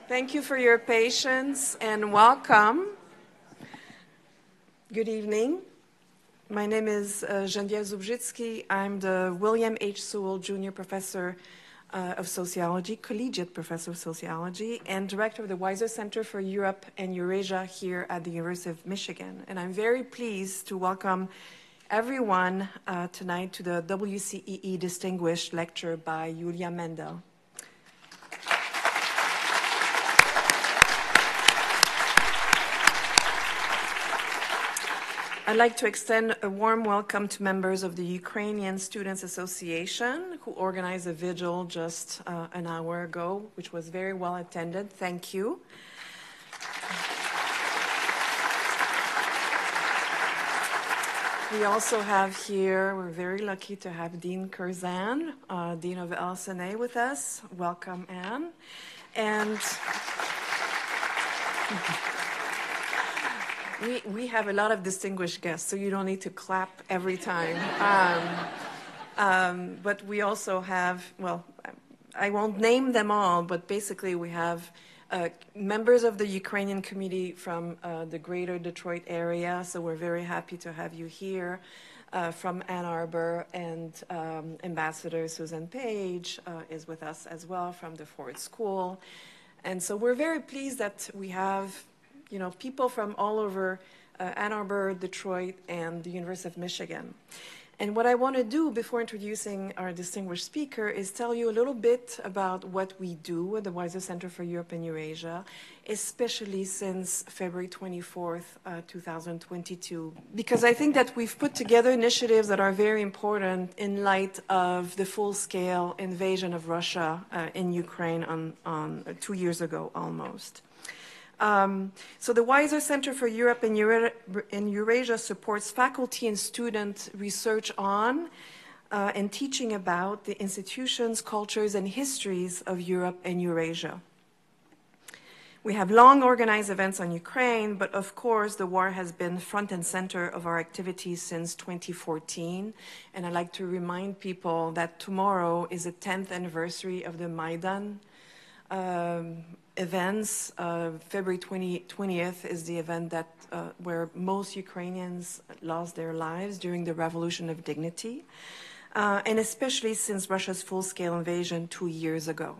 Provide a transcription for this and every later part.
Thank you for your patience and welcome. Good evening. My name is Geneviève Zubrzitsky. I'm the William H. Sewell Jr. Professor of Sociology, Collegiate Professor of Sociology, and Director of the Weiser Center for Europe and Eurasia here at the University of Michigan. And I'm very pleased to welcome everyone tonight to the WCEE Distinguished Lecture by Julia Mendel. I'd like to extend a warm welcome to members of the Ukrainian Students Association who organized a vigil just an hour ago, which was very well attended. Thank you. We also have here, we're very lucky to have Dean Curzan, Dean of LSNA with us. Welcome, Anne. And we have a lot of distinguished guests, so you don't need to clap every time. But we also have, well, I won't name them all, but basically we have members of the Ukrainian community from the greater Detroit area, so we're very happy to have you here. From Ann Arbor, and Ambassador Susan Page is with us as well from the Ford School. And so we're very pleased that we have people from all over Ann Arbor, Detroit, and the University of Michigan. And what I want to do before introducing our distinguished speaker is tell you a little bit about what we do at the Weiser Center for Europe and Eurasia, especially since February 24th, 2022. Because I think that we've put together initiatives that are very important in light of the full-scale invasion of Russia in Ukraine on 2 years ago almost. So the Weiser Center for Europe and Eurasia supports faculty and student research on and teaching about the institutions, cultures, and histories of Europe and Eurasia. We have long organized events on Ukraine, but of course the war has been front and center of our activities since 2014. And I'd like to remind people that tomorrow is the 10th anniversary of the Maidan events. February 20th is the event that where most Ukrainians lost their lives during the Revolution of Dignity, and especially since Russia's full-scale invasion 2 years ago.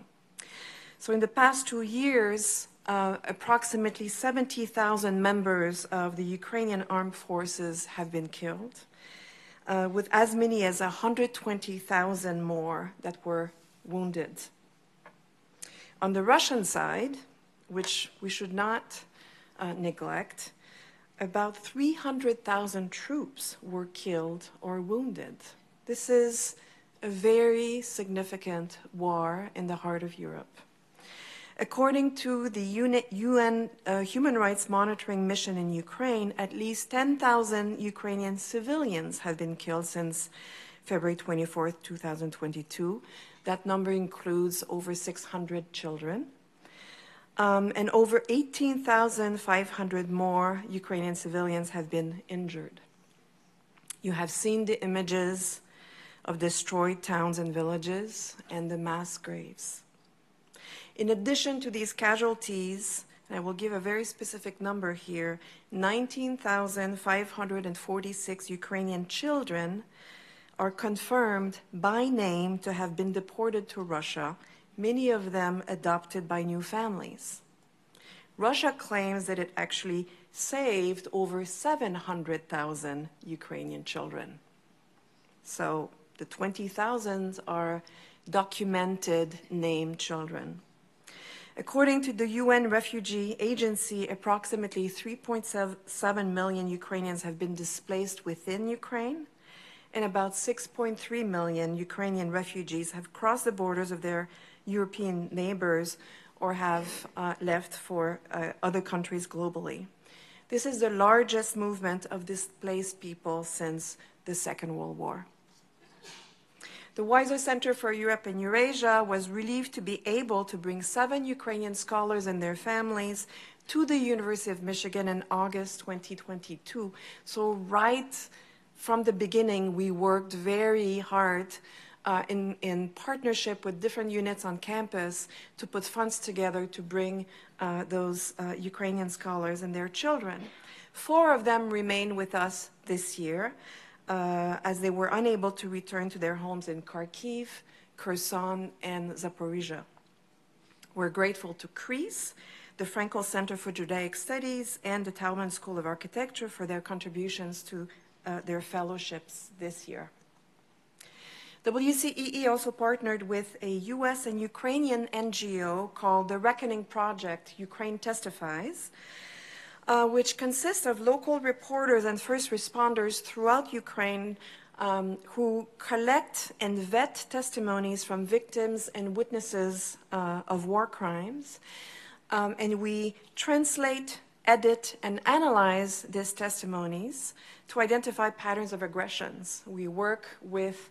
So in the past 2 years, approximately 70,000 members of the Ukrainian armed forces have been killed, with as many as 120,000 more that were wounded. On the Russian side, which we should not neglect, about 300,000 troops were killed or wounded. This is a very significant war in the heart of Europe. According to the UN Human Rights Monitoring Mission in Ukraine, at least 10,000 Ukrainian civilians have been killed since February 24th, 2022. That number includes over 600 children, and over 18,500 more Ukrainian civilians have been injured. You have seen the images of destroyed towns and villages and the mass graves. In addition to these casualties, and I will give a very specific number here, 19,546 Ukrainian children are confirmed by name to have been deported to Russia, many of them adopted by new families. Russia claims that it actually saved over 700,000 Ukrainian children. So the 20,000 are documented named children. According to the UN Refugee Agency, approximately 3.7 million Ukrainians have been displaced within Ukraine, and about 6.3 million Ukrainian refugees have crossed the borders of their European neighbors or have left for other countries globally. This is the largest movement of displaced people since the Second World War. The Weiser Center for Europe and Eurasia was relieved to be able to bring 7 Ukrainian scholars and their families to the University of Michigan in August 2022. So right from the beginning, we worked very hard in partnership with different units on campus to put funds together to bring those Ukrainian scholars and their children. 4 of them remain with us this year as they were unable to return to their homes in Kharkiv, Kherson, and Zaporizhia. We're grateful to CREASE, the Frankel Center for Judaic Studies, and the Talman School of Architecture for their contributions to their fellowships this year. WCEE also partnered with a US and Ukrainian NGO called the Reckoning Project, Ukraine Testifies, which consists of local reporters and first responders throughout Ukraine who collect and vet testimonies from victims and witnesses of war crimes. And we translate, edit, and analyze these testimonies to identify patterns of aggressions. We work with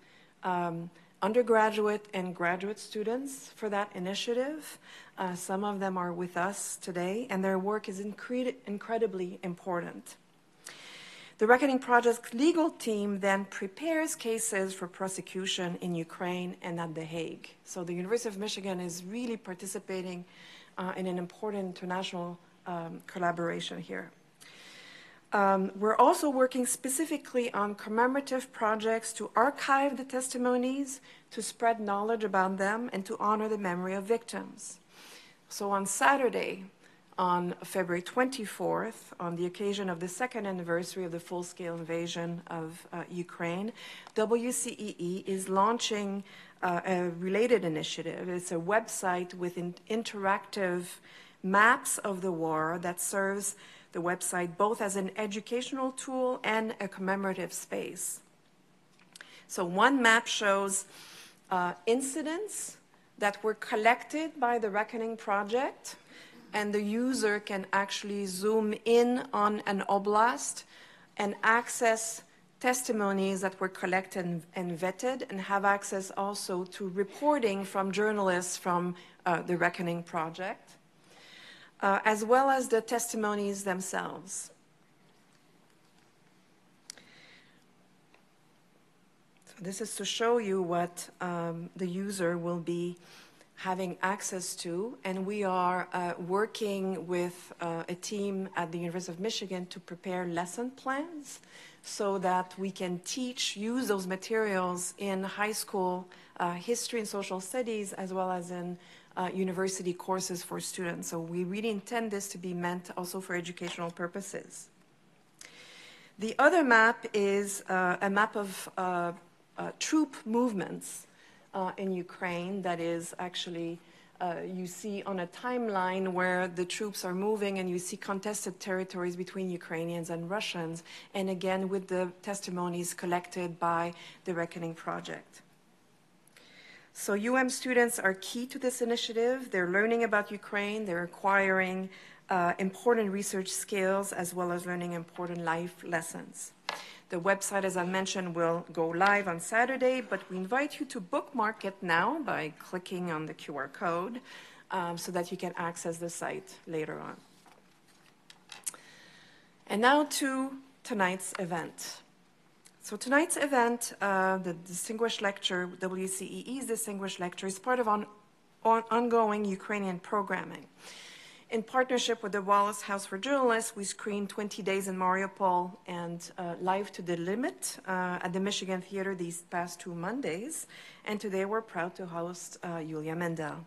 undergraduate and graduate students for that initiative. Some of them are with us today, and their work is incredibly important. The Reckoning Project's legal team then prepares cases for prosecution in Ukraine and at The Hague. So the University of Michigan is really participating in an important international collaboration here. We're also working specifically on commemorative projects to archive the testimonies, to spread knowledge about them, and to honor the memory of victims. So on Saturday, on February 24th, on the occasion of the 2nd anniversary of the full-scale invasion of Ukraine, WCEE is launching a related initiative. It's a website with interactive maps of the war that serves the website both as an educational tool and a commemorative space. So one map shows incidents that were collected by the Reckoning Project, and the user can actually zoom in on an oblast and access testimonies that were collected and vetted, and have access also to reporting from journalists from the Reckoning Project, as well as the testimonies themselves. So this is to show you what the user will be having access to, and we are working with a team at the University of Michigan to prepare lesson plans so that we can use those materials in high school history and social studies, as well as in university courses for students. So we really intend this to be meant also for educational purposes. The other map is a map of troop movements in Ukraine that is actually, you see on a timeline where the troops are moving, and you see contested territories between Ukrainians and Russians, and again with the testimonies collected by the Reckoning Project. So students are key to this initiative. They're learning about Ukraine, they're acquiring important research skills, as well as learning important life lessons. The website, as I mentioned, will go live on Saturday, but we invite you to bookmark it now by clicking on the QR code so that you can access the site later on. And now to tonight's event. So tonight's event, the distinguished lecture, WCEE's distinguished lecture, is part of ongoing Ukrainian programming. In partnership with the Wallace House for Journalists, we screened 20 Days in Mariupol and Live to the Limit at the Michigan Theater these past 2 Mondays. And today we're proud to host Yulia Mendel.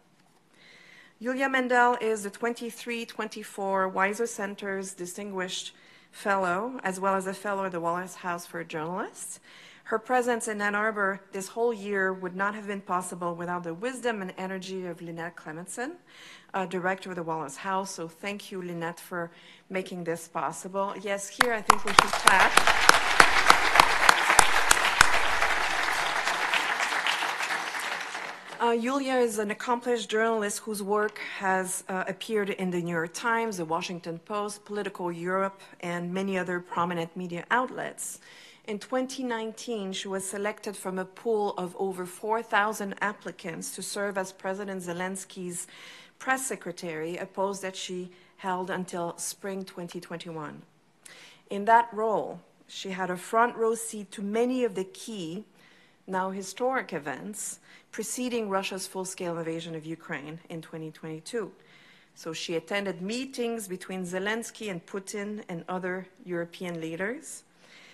Yulia Mendel is the 23-24 Weiser Center's Distinguished Fellow, as well as a Fellow of the Wallace House for Journalists. Her presence in Ann Arbor this whole year would not have been possible without the wisdom and energy of Lynette Clementson, Director of the Wallace House. So thank you, Lynette, for making this possible. Yes, here I think we should clap. Yulia is an accomplished journalist whose work has appeared in the New York Times, the Washington Post, Political Europe, and many other prominent media outlets. In 2019, she was selected from a pool of over 4,000 applicants to serve as President Zelensky's press secretary, a post that she held until spring 2021. In that role, she had a front row seat to many of the key now historic events preceding Russia's full-scale invasion of Ukraine in 2022. So she attended meetings between Zelensky and Putin and other European leaders.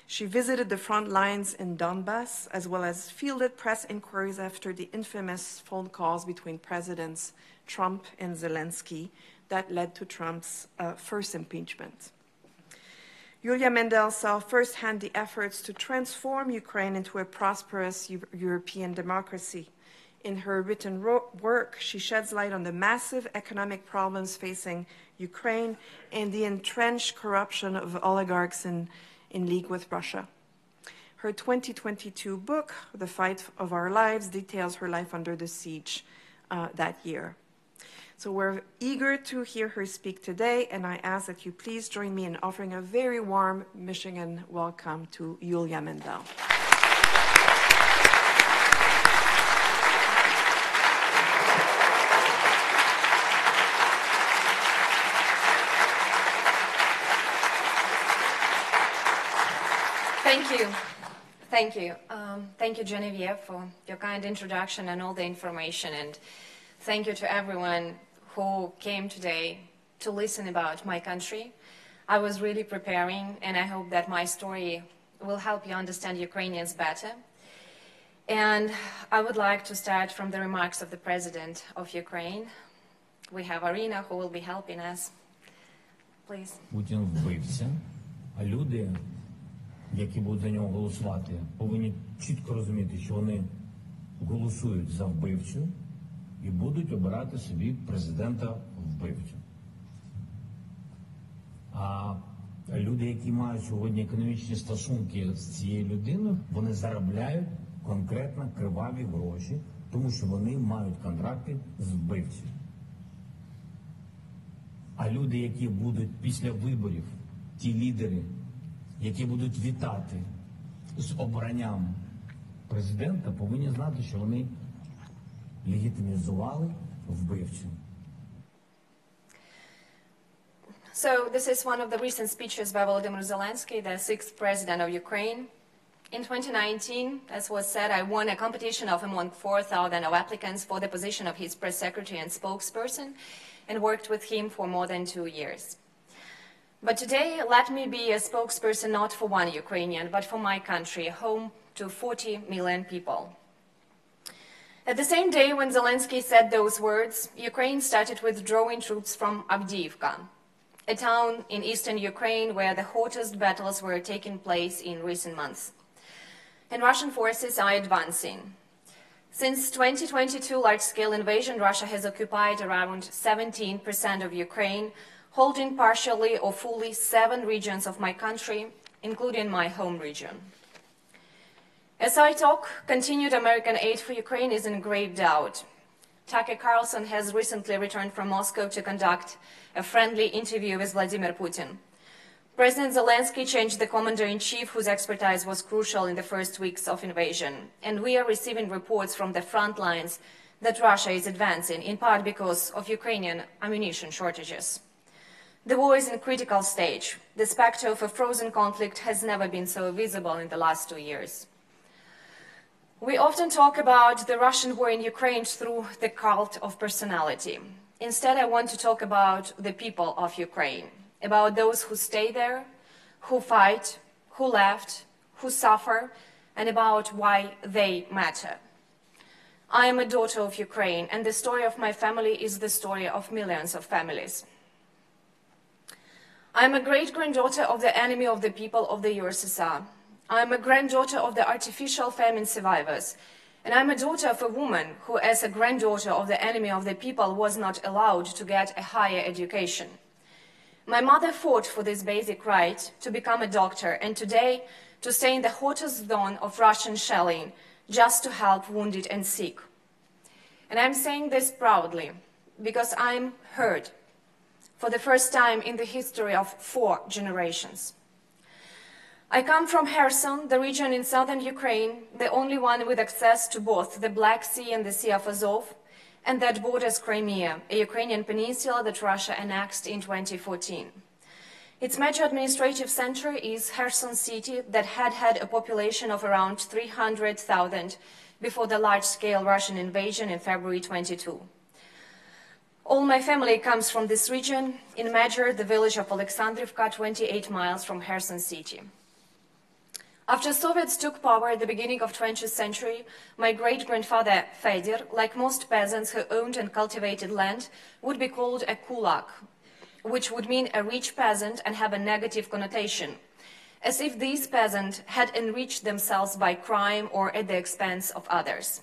She visited the front lines in Donbass, as well as fielded press inquiries after the infamous phone calls between Presidents Trump and Zelensky that led to Trump's first impeachment. Yulia Mendel saw firsthand the efforts to transform Ukraine into a prosperous European democracy. In her written work, she sheds light on the massive economic problems facing Ukraine and the entrenched corruption of oligarchs in league with Russia. Her 2022 book, The Fight of Our Lives, details her life under the siege that year. So we're eager to hear her speak today, and I ask that you please join me in offering a very warm Michigan welcome to Yulia Mendel. Thank you. Thank you. Thank you, Genevieve, for your kind introduction and all the information. And thank you to everyone who came today to listen about my country. I was really preparing, and I hope that my story will help you understand Ukrainians better. And I would like to start from the remarks of the President of Ukraine. We have Arina who will be helping us. Please. Путін вбивця, а люди, які будуть за нього голосувати, повинні чітко розуміти, що вони голосують за вбивцю і будуть обирати собі президента-вбивцю. А люди, які мають сьогодні економічні стосунки з цією людиною, вони заробляють конкретно криваві гроші, тому що вони мають контракти з вбивцею. А люди, які будуть після виборів, ті лідери, які будуть вітати з обранням президента, повинні знати, що вони легітимізували вбивцю. So this is one of the recent speeches by Volodymyr Zelensky, the 6th president of Ukraine. In 2019, as was said, I won a competition of among 4,000 applicants for the position of his press secretary and spokesperson, and worked with him for more than 2 years. But today, let me be a spokesperson not for one Ukrainian, but for my country, home to 40 million people. At the same day when Zelensky said those words, Ukraine started withdrawing troops from Avdiivka, a town in eastern Ukraine where the hottest battles were taking place in recent months. And Russian forces are advancing. Since 2022 large-scale invasion, Russia has occupied around 17% of Ukraine, holding partially or fully 7 regions of my country, including my home region. As I talk, continued American aid for Ukraine is in grave doubt. Tucker Carlson has recently returned from Moscow to conduct a friendly interview with Vladimir Putin. President Zelensky changed the commander-in-chief, whose expertise was crucial in the first weeks of invasion. And we are receiving reports from the front lines that Russia is advancing, in part because of Ukrainian ammunition shortages. The war is in a critical stage. The specter of a frozen conflict has never been so visible in the last 2 years. We often talk about the Russian war in Ukraine through the cult of personality. Instead, I want to talk about the people of Ukraine, about those who stay there, who fight, who left, who suffer, and about why they matter. I am a daughter of Ukraine, and the story of my family is the story of millions of families. I am a great-granddaughter of the enemy of the people of the USSR. I am a granddaughter of the artificial famine survivors, and I am a daughter of a woman who, as a granddaughter of the enemy of the people, was not allowed to get a higher education. My mother fought for this basic right to become a doctor, and today to stay in the hottest zone of Russian shelling just to help wounded and sick. And I'm saying this proudly because I'm heard for the first time in the history of 4 generations. I come from Kherson, the region in southern Ukraine, the only one with access to both the Black Sea and the Sea of Azov, and that borders Crimea, a Ukrainian peninsula that Russia annexed in 2014. Its major administrative center is Kherson City, that had a population of around 300,000 before the large-scale Russian invasion in February 22. All my family comes from this region, in major the village of Alexandrivka, 28 miles from Kherson City. After Soviets took power at the beginning of 20th century, my great-grandfather Fedor, like most peasants who owned and cultivated land, would be called a kulak, which would mean a rich peasant and have a negative connotation, as if these peasants had enriched themselves by crime or at the expense of others.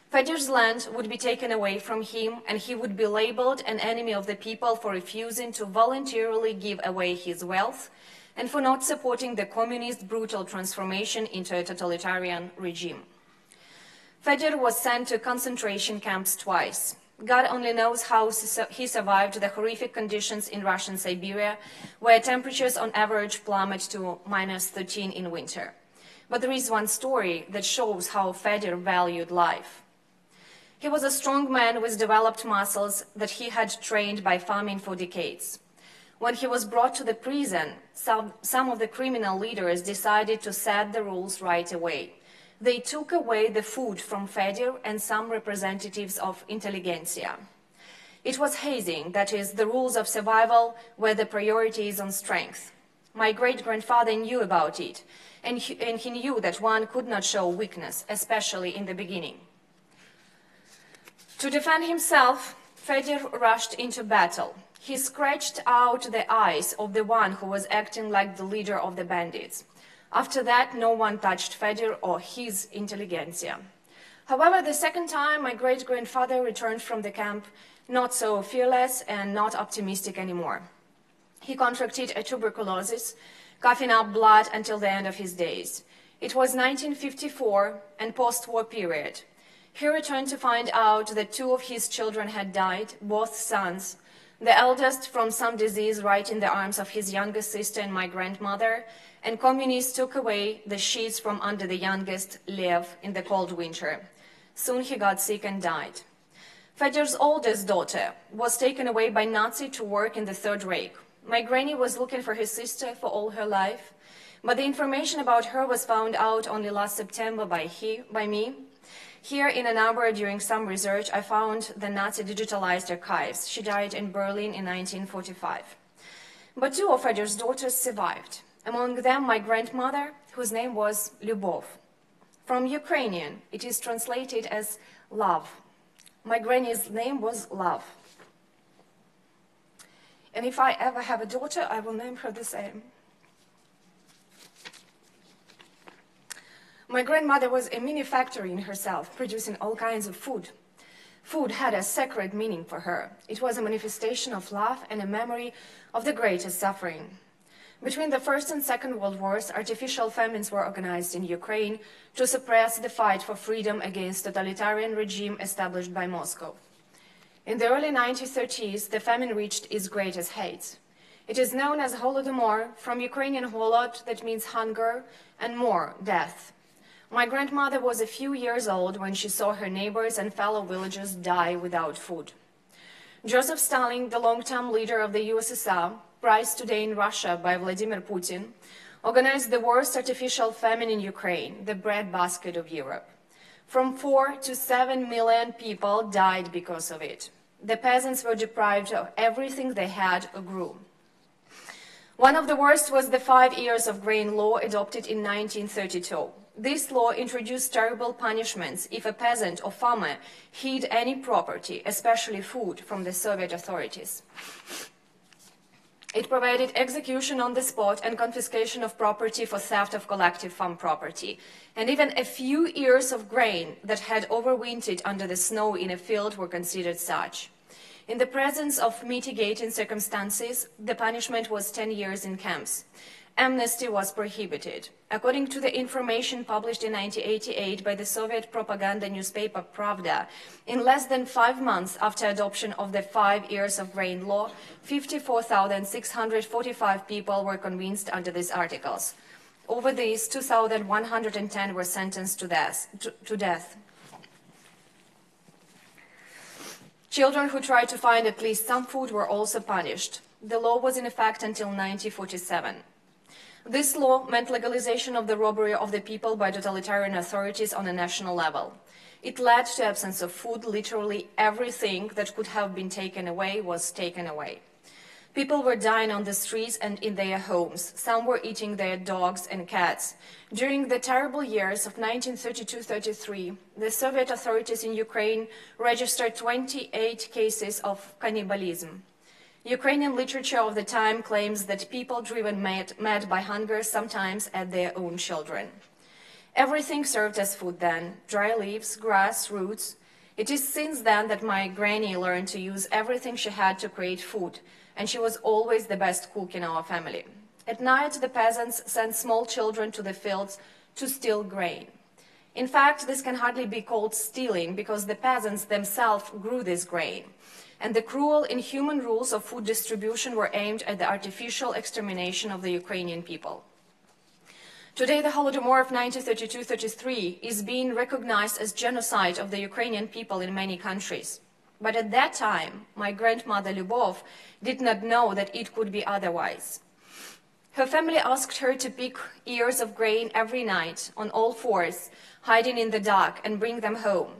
Fedor's land would be taken away from him, and he would be labeled an enemy of the people for refusing to voluntarily give away his wealth and for not supporting the communist brutal transformation into a totalitarian regime. Fedor was sent to concentration camps twice. God only knows how he survived the horrific conditions in Russian Siberia, where temperatures on average plummet to -13 in winter. But there is one story that shows how Fedor valued life. He was a strong man with developed muscles that he had trained by farming for decades. When he was brought to the prison, some of the criminal leaders decided to set the rules right away. They took away the food from Fedor and some representatives of intelligentsia. It was hazing, that is, the rules of survival, where the priority is on strength. My great-grandfather knew about it, and he knew that one could not show weakness, especially in the beginning. To defend himself, Fedor rushed into battle. He scratched out the eyes of the one who was acting like the leader of the bandits. After that, no one touched Fedor or his intelligentsia. However, the second time, my great-grandfather returned from the camp not so fearless and not optimistic anymore. He contracted a tuberculosis, coughing up blood until the end of his days. It was 1954 and post-war period. He returned to find out that 2 of his children had died, both sons, the eldest from some disease right in the arms of his youngest sister and my grandmother, and communists took away the sheets from under the youngest, Lev, in the cold winter. Soon he got sick and died. Fedor's oldest daughter was taken away by Nazis to work in the Third Reich. My granny was looking for his sister for all her life, but the information about her was found out only last September by me. Here in Ann Arbor, during some research, I found the Nazi digitalized archives. She died in Berlin in 1945. But 2 of Fedor's daughters survived. Among them, my grandmother, whose name was Lyubov. From Ukrainian, it is translated as love. My granny's name was Love. And if I ever have a daughter, I will name her the same. My grandmother was a mini factory in herself, producing all kinds of food. Food had a sacred meaning for her. It was a manifestation of love and a memory of the greatest suffering. Between the First and Second World Wars, artificial famines were organized in Ukraine to suppress the fight for freedom against the totalitarian regime established by Moscow. In the early 1930s, the famine reached its greatest heights. It is known as Holodomor, from Ukrainian holod, that means hunger, and mor, death. My grandmother was a few years old when she saw her neighbors and fellow villagers die without food. Joseph Stalin, the long-term leader of the USSR, prized today in Russia by Vladimir Putin, organized the worst artificial famine in Ukraine, the breadbasket of Europe. From 4 to 7 million people died because of it. The peasants were deprived of everything they had or grew. One of the worst was the 5 years of grain law adopted in 1932. This law introduced terrible punishments if a peasant or farmer hid any property, especially food, from the Soviet authorities. It provided execution on the spot and confiscation of property for theft of collective farm property. And even a few ears of grain that had overwintered under the snow in a field were considered such. In the presence of mitigating circumstances, the punishment was 10 years in camps. Amnesty was prohibited. According to the information published in 1988 by the Soviet propaganda newspaper Pravda, in less than 5 months after adoption of the 5 years of grain law, 54,645 people were convinced under these articles. Over these, 2,110 were sentenced to death. Children who tried to find at least some food were also punished. The law was in effect until 1947. This law meant legalization of the robbery of the people by totalitarian authorities on a national level. It led to absence of food. Literally everything that could have been taken away was taken away. People were dying on the streets and in their homes. Some were eating their dogs and cats. During the terrible years of 1932-33, the Soviet authorities in Ukraine registered 28 cases of cannibalism. Ukrainian literature of the time claims that people driven mad by hunger sometimes ate their own children. Everything served as food then: dry leaves, grass, roots. It is since then that my granny learned to use everything she had to create food, and she was always the best cook in our family. At night, the peasants sent small children to the fields to steal grain. In fact, this can hardly be called stealing, because the peasants themselves grew this grain, and the cruel, inhuman rules of food distribution were aimed at the artificial extermination of the Ukrainian people. Today, the Holodomor of 1932-33 is being recognized as genocide of the Ukrainian people in many countries. But at that time, my grandmother Lyubov did not know that it could be otherwise. Her family asked her to pick ears of grain every night on all fours, hiding in the dark, and bring them home.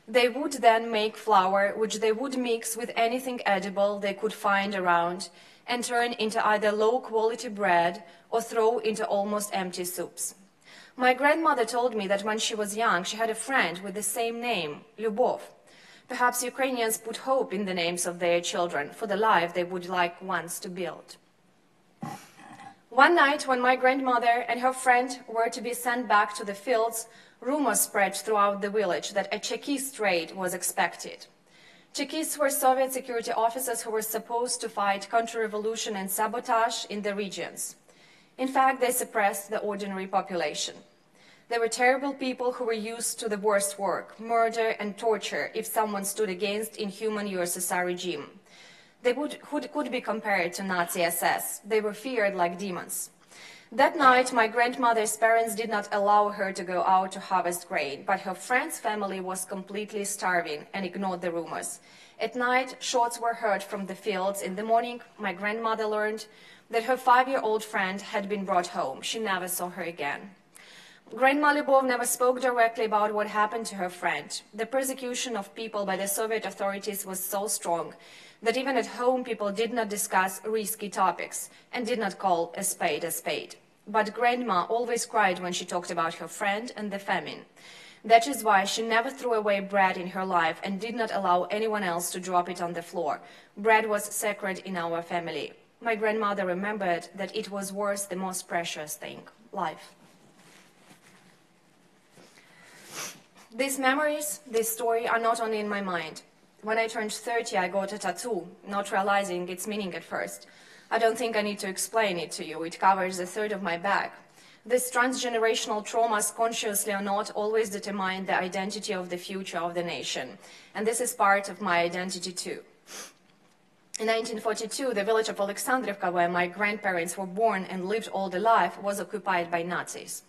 They would then make flour, which they would mix with anything edible they could find around, and turn into either low-quality bread or throw into almost empty soups. My grandmother told me that when she was young, she had a friend with the same name, Lyubov. Perhaps Ukrainians put hope in the names of their children for the life they would like once to build. One night, when my grandmother and her friend were to be sent back to the fields, rumors spread throughout the village that a Chekist raid was expected. Chekists were Soviet security officers who were supposed to fight counter-revolution and sabotage in the regions. In fact, they suppressed the ordinary population. They were terrible people who were used to the worst work, murder and torture, if someone stood against inhuman USSR regime. They could be compared to Nazi SS. They were feared like demons. That night, my grandmother's parents did not allow her to go out to harvest grain, but her friend's family was completely starving and ignored the rumors. At night, shots were heard from the fields. In the morning, my grandmother learned that her 5-year-old friend had been brought home. She never saw her again. Grandma Lyubov never spoke directly about what happened to her friend. The persecution of people by the Soviet authorities was so strong that even at home people did not discuss risky topics and did not call a spade a spade. But Grandma always cried when she talked about her friend and the famine. That is why she never threw away bread in her life and did not allow anyone else to drop it on the floor. Bread was sacred in our family. My grandmother remembered that it was worth the most precious thing, life. These memories, this story, are not only in my mind. When I turned 30, I got a tattoo, not realizing its meaning at first. I don't think I need to explain it to you. It covers a third of my back. These transgenerational traumas, consciously or not, always determine the identity of the future of the nation. And this is part of my identity too. In 1942, the village of Alexandrivka, where my grandparents were born and lived all their life, was occupied by Nazis.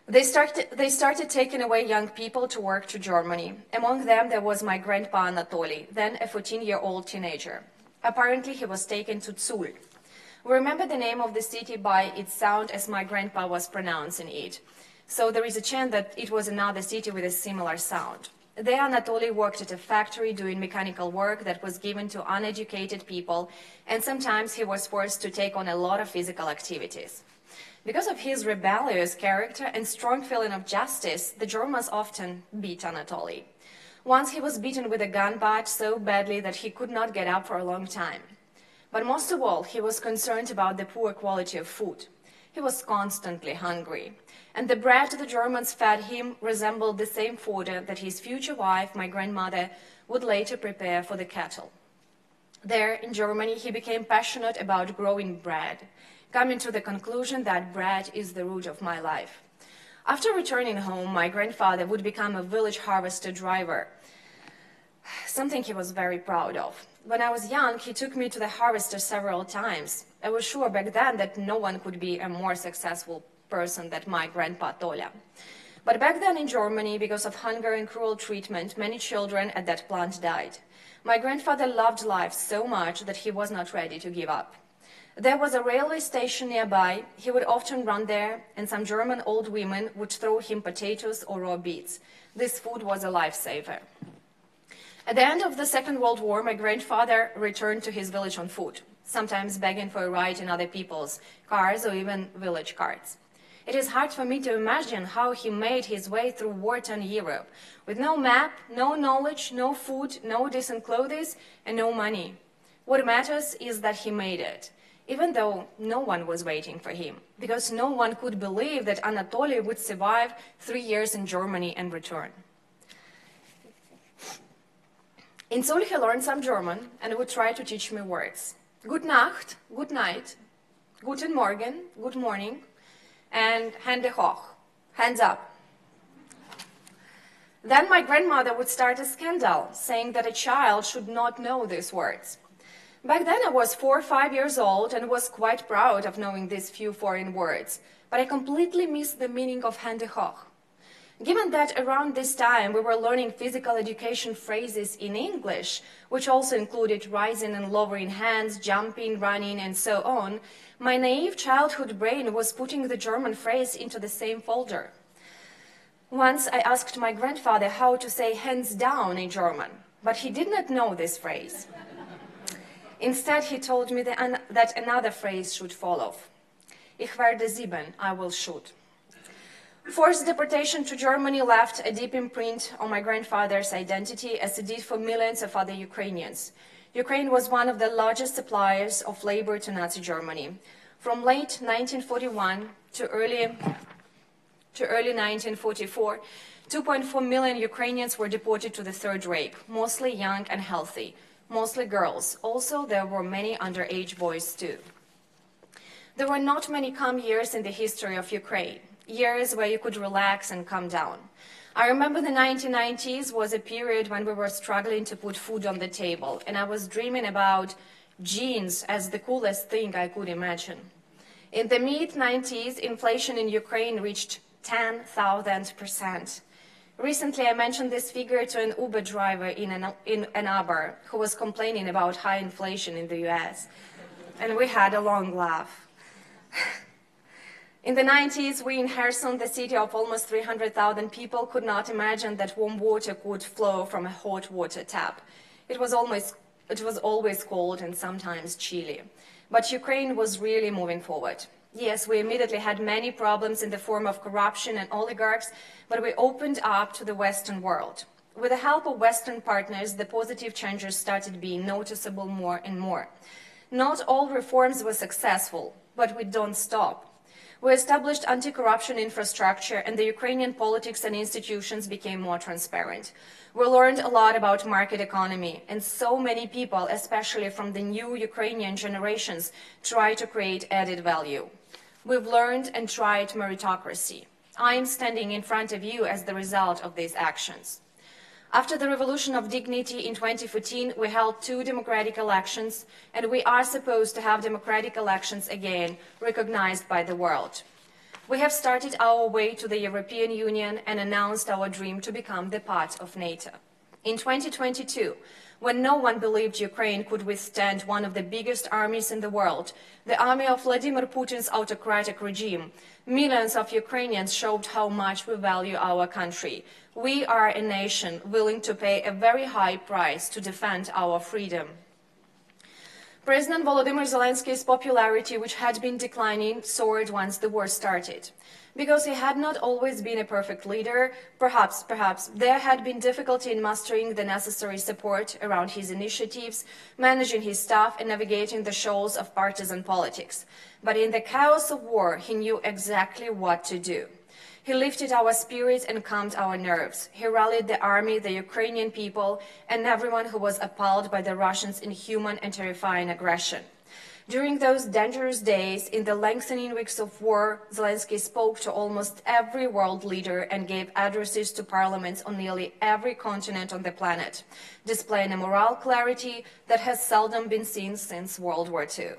They started taking away young people to work to Germany. Among them, there was my grandpa Anatoly, then a 14-year-old teenager. Apparently, he was taken to Tsul. We remember the name of the city by its sound as my grandpa was pronouncing it. So there is a chance that it was another city with a similar sound. There, Anatoly worked at a factory doing mechanical work that was given to uneducated people, and sometimes he was forced to take on a lot of physical activities. Because of his rebellious character and strong feeling of justice, the Germans often beat Anatoly. Once he was beaten with a gun butt so badly that he could not get up for a long time. But most of all, he was concerned about the poor quality of food. He was constantly hungry, and the bread the Germans fed him resembled the same fodder that his future wife, my grandmother, would later prepare for the cattle. There, in Germany, he became passionate about growing bread, coming to the conclusion that bread is the root of my life. After returning home, my grandfather would become a village harvester driver, something he was very proud of. When I was young, he took me to the harvester several times. I was sure back then that no one could be a more successful person than my grandpa Toля. But back then in Germany, because of hunger and cruel treatment, many children at that plant died. My grandfather loved life so much that he was not ready to give up. There was a railway station nearby. He would often run there, and some German old women would throw him potatoes or raw beets. This food was a lifesaver. At the end of the Second World War, my grandfather returned to his village on foot, sometimes begging for a ride in other people's cars or even village carts. It is hard for me to imagine how he made his way through war-torn Europe, with no map, no knowledge, no food, no decent clothes, and no money. What matters is that he made it, even though no one was waiting for him, because no one could believe that Anatoly would survive 3 years in Germany and return. In Seoul, he learned some German and would try to teach me words. Good Nacht, good night, guten Morgen, good morning, and Hände hoch, hands up. Then my grandmother would start a scandal, saying that a child should not know these words. Back then I was 4 or 5 years old and was quite proud of knowing these few foreign words, but I completely missed the meaning of Hände hoch. Given that around this time we were learning physical education phrases in English, which also included rising and lowering hands, jumping, running, and so on, my naive childhood brain was putting the German phrase into the same folder. Once I asked my grandfather how to say hands down in German, but he did not know this phrase. Instead, he told me that another phrase should follow. Ich werde sieben, I will shoot. Forced deportation to Germany left a deep imprint on my grandfather's identity, as it did for millions of other Ukrainians. Ukraine was one of the largest suppliers of labor to Nazi Germany. From late 1941 to early 1944, 2.4 million Ukrainians were deported to the Third Reich, mostly young and healthy, mostly girls. Also, there were many underage boys too. There were not many calm years in the history of Ukraine, years where you could relax and calm down. I remember the 1990s was a period when we were struggling to put food on the table, and I was dreaming about jeans as the coolest thing I could imagine. In the mid-90s, inflation in Ukraine reached 10,000%. Recently, I mentioned this figure to an Uber driver in Ann Arbor who was complaining about high inflation in the US, and we had a long laugh. In the 90s, we in Kherson, the city of almost 300,000 people, could not imagine that warm water could flow from a hot water tap. It was always cold and sometimes chilly. But Ukraine was really moving forward. Yes, we immediately had many problems in the form of corruption and oligarchs, but we opened up to the Western world. With the help of Western partners, the positive changes started being noticeable more and more. Not all reforms were successful, but we don't stop. We established anti-corruption infrastructure, and the Ukrainian politics and institutions became more transparent. We learned a lot about market economy, and so many people, especially from the new Ukrainian generations, try to create added value. We've learned and tried meritocracy. I am standing in front of you as the result of these actions. After the Revolution of Dignity in 2014, we held 2 democratic elections, and we are supposed to have democratic elections again, recognized by the world. We have started our way to the European Union and announced our dream to become the part of NATO. In 2022, when no one believed Ukraine could withstand one of the biggest armies in the world, the army of Vladimir Putin's autocratic regime, millions of Ukrainians showed how much we value our country. We are a nation willing to pay a very high price to defend our freedom. President Volodymyr Zelensky's popularity, which had been declining, soared once the war started. Because he had not always been a perfect leader, perhaps there had been difficulty in mastering the necessary support around his initiatives, managing his staff, and navigating the shoals of partisan politics. But in the chaos of war, he knew exactly what to do. He lifted our spirits and calmed our nerves. He rallied the army, the Ukrainian people, and everyone who was appalled by the Russians' inhuman and terrifying aggression. During those dangerous days, in the lengthening weeks of war, Zelensky spoke to almost every world leader and gave addresses to parliaments on nearly every continent on the planet, displaying a moral clarity that has seldom been seen since World War II.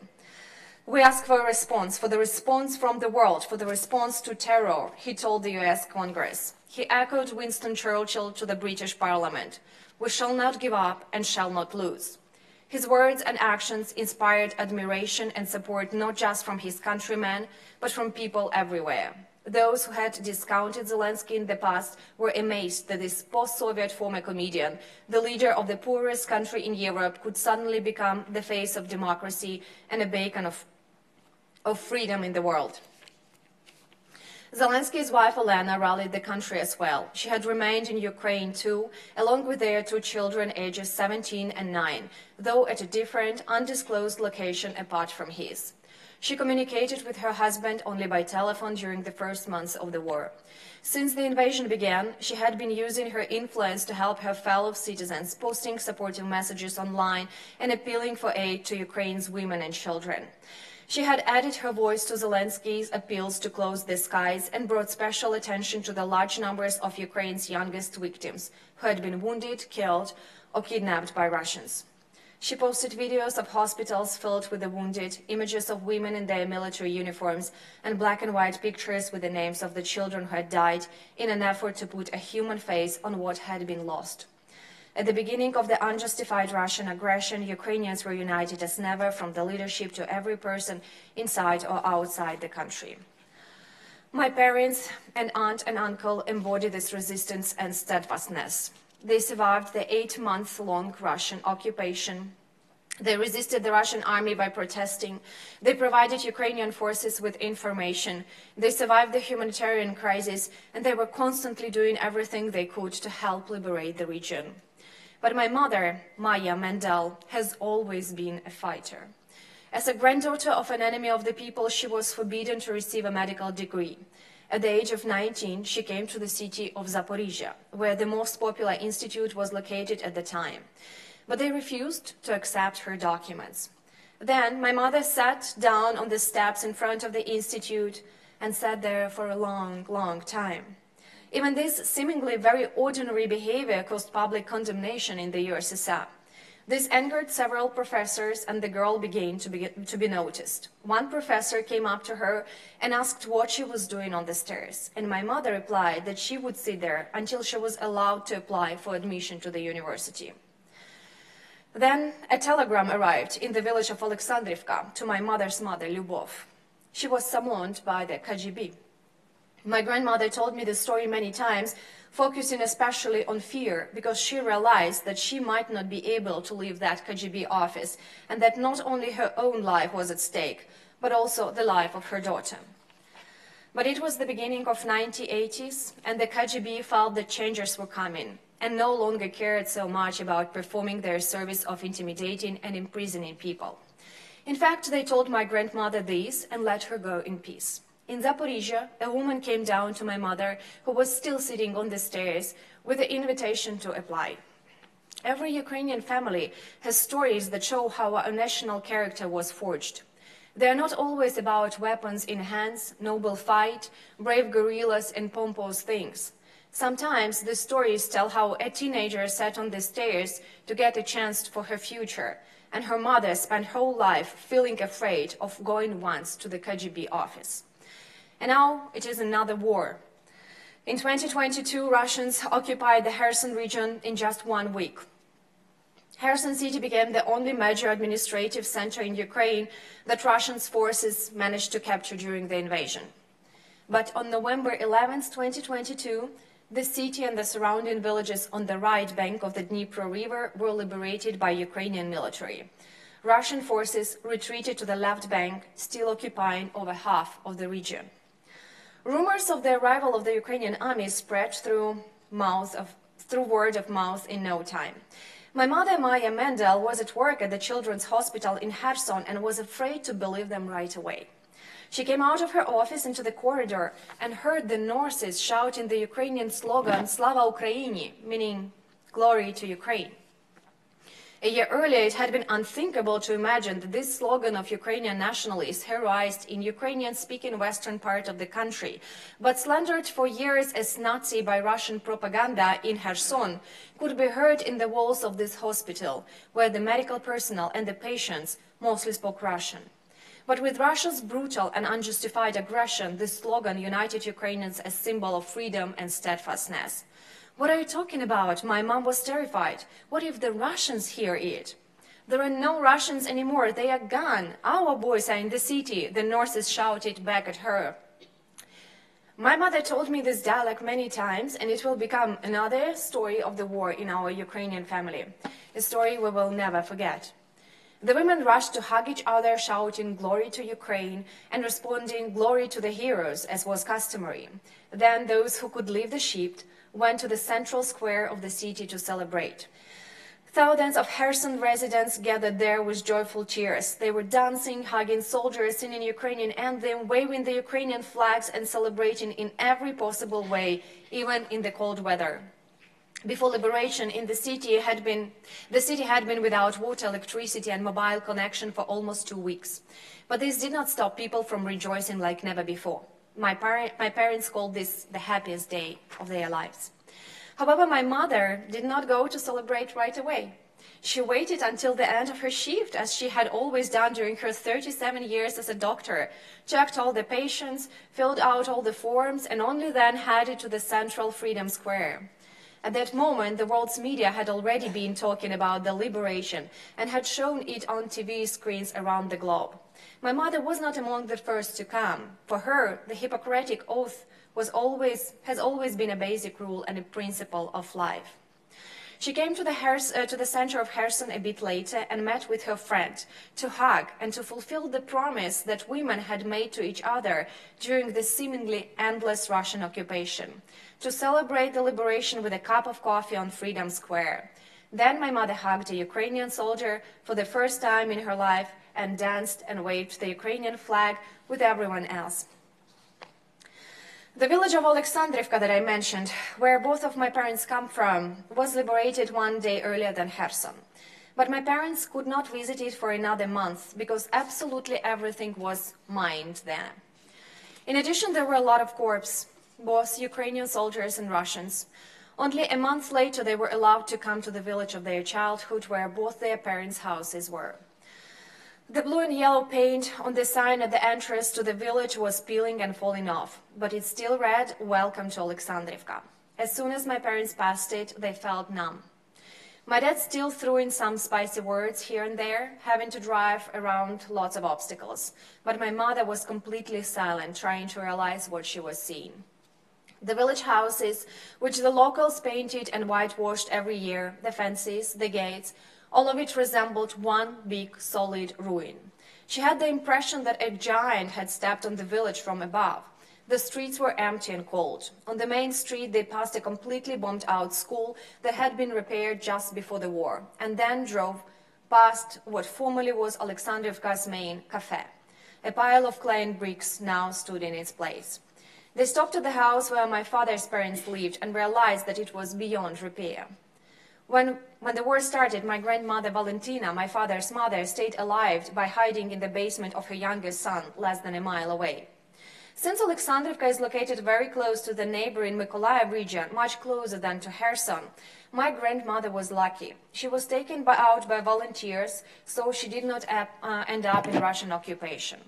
We ask for a response, for the response from the world, for the response to terror, he told the US Congress. He echoed Winston Churchill to the British Parliament. We shall not give up and shall not lose. His words and actions inspired admiration and support not just from his countrymen, but from people everywhere. Those who had discounted Zelensky in the past were amazed that this post-Soviet former comedian, the leader of the poorest country in Europe, could suddenly become the face of democracy and a beacon of freedom in the world. Zelensky's wife Olena rallied the country as well. She had remained in Ukraine too, along with their two children ages 17 and 9, though at a different, undisclosed location apart from his. She communicated with her husband only by telephone during the first months of the war. Since the invasion began, she had been using her influence to help her fellow citizens, posting supportive messages online and appealing for aid to Ukraine's women and children. She had added her voice to Zelensky's appeals to close the skies and brought special attention to the large numbers of Ukraine's youngest victims who had been wounded, killed, or kidnapped by Russians. She posted videos of hospitals filled with the wounded, images of women in their military uniforms, and black and white pictures with the names of the children who had died in an effort to put a human face on what had been lost. At the beginning of the unjustified Russian aggression, Ukrainians were united as never, from the leadership to every person inside or outside the country. My parents and aunt and uncle embodied this resistance and steadfastness. They survived the 8-month-long Russian occupation. They resisted the Russian army by protesting. They provided Ukrainian forces with information. They survived the humanitarian crisis, and they were constantly doing everything they could to help liberate the region. But my mother, Maya Mendel, has always been a fighter. As a granddaughter of an enemy of the people, she was forbidden to receive a medical degree. At the age of 19, she came to the city of Zaporizhia, where the most popular institute was located at the time. But they refused to accept her documents. Then my mother sat down on the steps in front of the institute and sat there for a long, long time. Even this seemingly very ordinary behavior caused public condemnation in the USSR. This angered several professors, and the girl began to be noticed. One professor came up to her and asked what she was doing on the stairs, and my mother replied that she would sit there until she was allowed to apply for admission to the university. Then a telegram arrived in the village of Alexandrivka to my mother's mother, Lyubov. She was summoned by the KGB. My grandmother told me the story many times, focusing especially on fear, because she realized that she might not be able to leave that KGB office, and that not only her own life was at stake, but also the life of her daughter. But it was the beginning of 1980s, and the KGB felt that changes were coming, and no longer cared so much about performing their service of intimidating and imprisoning people. In fact, they told my grandmother this and let her go in peace. In Zaporizhia, a woman came down to my mother, who was still sitting on the stairs, with the invitation to apply. Every Ukrainian family has stories that show how our national character was forged. They are not always about weapons in hands, noble fight, brave guerrillas, and pompous things. Sometimes the stories tell how a teenager sat on the stairs to get a chance for her future, and her mother spent her whole life feeling afraid of going once to the KGB office. And now it is another war. In 2022, Russians occupied the Kherson region in just 1 week. Kherson city became the only major administrative center in Ukraine that Russian forces managed to capture during the invasion. But on November 11, 2022, the city and the surrounding villages on the right bank of the Dnipro River were liberated by Ukrainian military. Russian forces retreated to the left bank, still occupying over half of the region. Rumors of the arrival of the Ukrainian army spread through word of mouth in no time. My mother, Maya Mendel, was at work at the Children's Hospital in Kherson and was afraid to believe them right away. She came out of her office into the corridor and heard the nurses shouting the Ukrainian slogan, Slava Ukraini, meaning glory to Ukraine. A year earlier, it had been unthinkable to imagine that this slogan of Ukrainian nationalists, heroized in Ukrainian-speaking western part of the country, but slandered for years as Nazi by Russian propaganda in Kherson, could be heard in the walls of this hospital, where the medical personnel and the patients mostly spoke Russian. But with Russia's brutal and unjustified aggression, this slogan united Ukrainians as a symbol of freedom and steadfastness. What are you talking about? My mom was terrified. What if the Russians hear it? There are no Russians anymore. They are gone. Our boys are in the city, the nurses shouted back at her. My mother told me this dialogue many times, and it will become another story of the war in our Ukrainian family, a story we will never forget. The women rushed to hug each other, shouting glory to Ukraine and responding glory to the heroes, as was customary. Then those who could leave the ship went to the central square of the city to celebrate. Thousands of Kherson residents gathered there with joyful cheers. They were dancing, hugging soldiers, singing Ukrainian anthem, waving the Ukrainian flags and celebrating in every possible way, even in the cold weather. Before liberation, the city had been without water, electricity, and mobile connection for almost 2 weeks. But this did not stop people from rejoicing like never before. My parents called this the happiest day of their lives. However, my mother did not go to celebrate right away. She waited until the end of her shift, as she had always done during her 37 years as a doctor, checked all the patients, filled out all the forms, and only then headed to the central Freedom Square. At that moment, the world's media had already been talking about the liberation and had shown it on TV screens around the globe. My mother was not among the first to come. For her, the Hippocratic Oath has always been a basic rule and a principle of life. She came to the center of Kherson a bit later and met with her friend to hug and to fulfill the promise that women had made to each other during the seemingly endless Russian occupation, to celebrate the liberation with a cup of coffee on Freedom Square. Then my mother hugged a Ukrainian soldier for the first time in her life and danced and waved the Ukrainian flag with everyone else. The village of Alexandrivka that I mentioned, where both of my parents come from, was liberated 1 day earlier than Kherson. But my parents could not visit it for another month because absolutely everything was mined there. In addition, there were a lot of corpses, both Ukrainian soldiers and Russians. Only a month later, they were allowed to come to the village of their childhood, where both their parents' houses were. The blue and yellow paint on the sign at the entrance to the village was peeling and falling off, but it still read, "Welcome to Alexandrivka." As soon as my parents passed it, they felt numb. My dad still threw in some spicy words here and there, having to drive around lots of obstacles, but my mother was completely silent, trying to realize what she was seeing. The village houses, which the locals painted and whitewashed every year, the fences, the gates, all of it resembled one big, solid ruin. She had the impression that a giant had stepped on the village from above. The streets were empty and cold. On the main street, they passed a completely bombed-out school that had been repaired just before the war, and then drove past what formerly was Alexandrivka's main cafe. A pile of clay and bricks now stood in its place. They stopped at the house where my father's parents lived and realized that it was beyond repair. When the war started, my grandmother Valentina, my father's mother, stayed alive by hiding in the basement of her youngest son, less than a mile away. Since Alexandrivka is located very close to the neighboring Mykolaiv region, much closer than to Kherson, my grandmother was lucky. She was taken out by volunteers, so she did not end up in Russian occupation.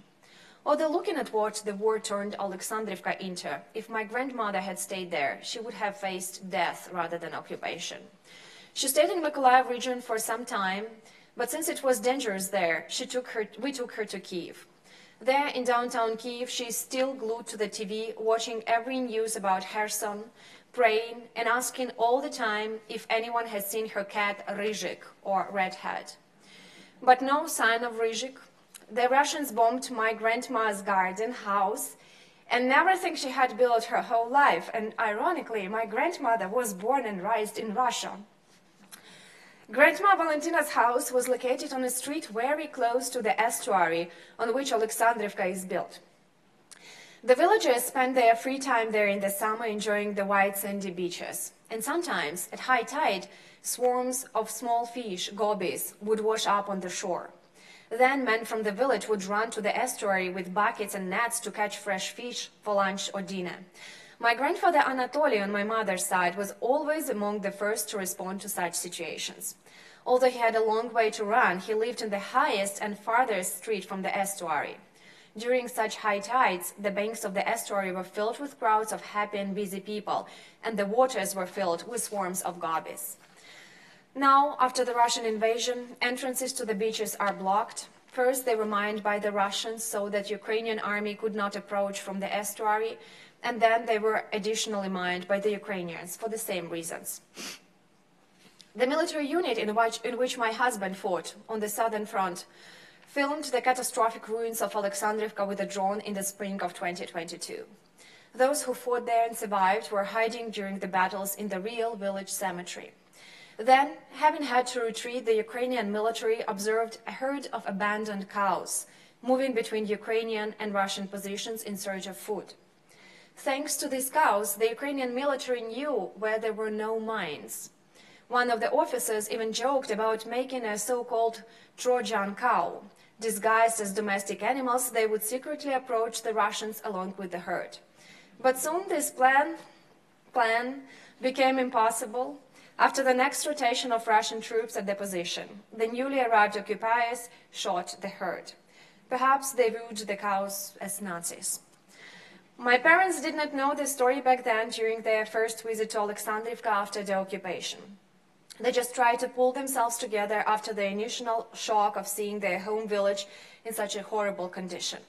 Although looking at what the war turned Alexandrivka into, if my grandmother had stayed there, she would have faced death rather than occupation. She stayed in Mykolaiv region for some time, but since it was dangerous there, we took her to Kyiv. There in downtown Kyiv, she is still glued to the TV, watching every news about Kherson, praying and asking all the time if anyone has seen her cat Ryzhik, or Redhead. But no sign of Ryzhik. The Russians bombed my grandma's garden house and everything she had built her whole life, and ironically, my grandmother was born and raised in Russia. Grandma Valentina's house was located on a street very close to the estuary on which Alexandrivka is built. The villagers spent their free time there in the summer, enjoying the white sandy beaches. And sometimes, at high tide, swarms of small fish, gobies, would wash up on the shore. Then men from the village would run to the estuary with buckets and nets to catch fresh fish for lunch or dinner. My grandfather Anatoly on my mother's side was always among the first to respond to such situations. Although he had a long way to run, he lived in the highest and farthest street from the estuary. During such high tides, the banks of the estuary were filled with crowds of happy and busy people, and the waters were filled with swarms of gobbies. Now, after the Russian invasion, entrances to the beaches are blocked. First, they were mined by the Russians so that Ukrainian army could not approach from the estuary, and then they were additionally mined by the Ukrainians for the same reasons. The military unit in which my husband fought on the southern front filmed the catastrophic ruins of Alexandrivka with a drone in the spring of 2022. Those who fought there and survived were hiding during the battles in the real village cemetery. Then, having had to retreat, the Ukrainian military observed a herd of abandoned cows moving between Ukrainian and Russian positions in search of food. Thanks to these cows, the Ukrainian military knew where there were no mines. One of the officers even joked about making a so-called Trojan cow. Disguised as domestic animals, they would secretly approach the Russians along with the herd. But soon this plan became impossible. After the next rotation of Russian troops at the position, the newly arrived occupiers shot the herd. Perhaps they viewed the cows as Nazis. My parents did not know this story back then during their first visit to Alexandrivka after the occupation. They just tried to pull themselves together after the initial shock of seeing their home village in such a horrible condition.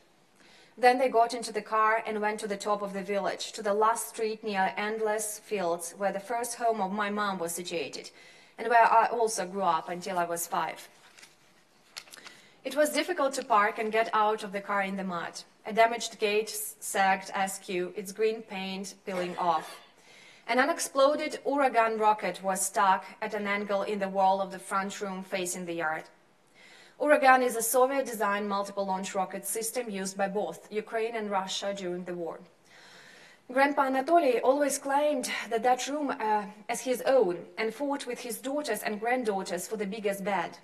Then they got into the car and went to the top of the village, to the last street near endless fields where the first home of my mom was situated, and where I also grew up until I was 5. It was difficult to park and get out of the car in the mud. A damaged gate sagged askew, its green paint peeling off. An unexploded Uragan rocket was stuck at an angle in the wall of the front room facing the yard. Uragan is a Soviet-designed multiple-launch rocket system used by both Ukraine and Russia during the war. Grandpa Anatoly always claimed that room as his own and fought with his daughters and granddaughters for the biggest bed.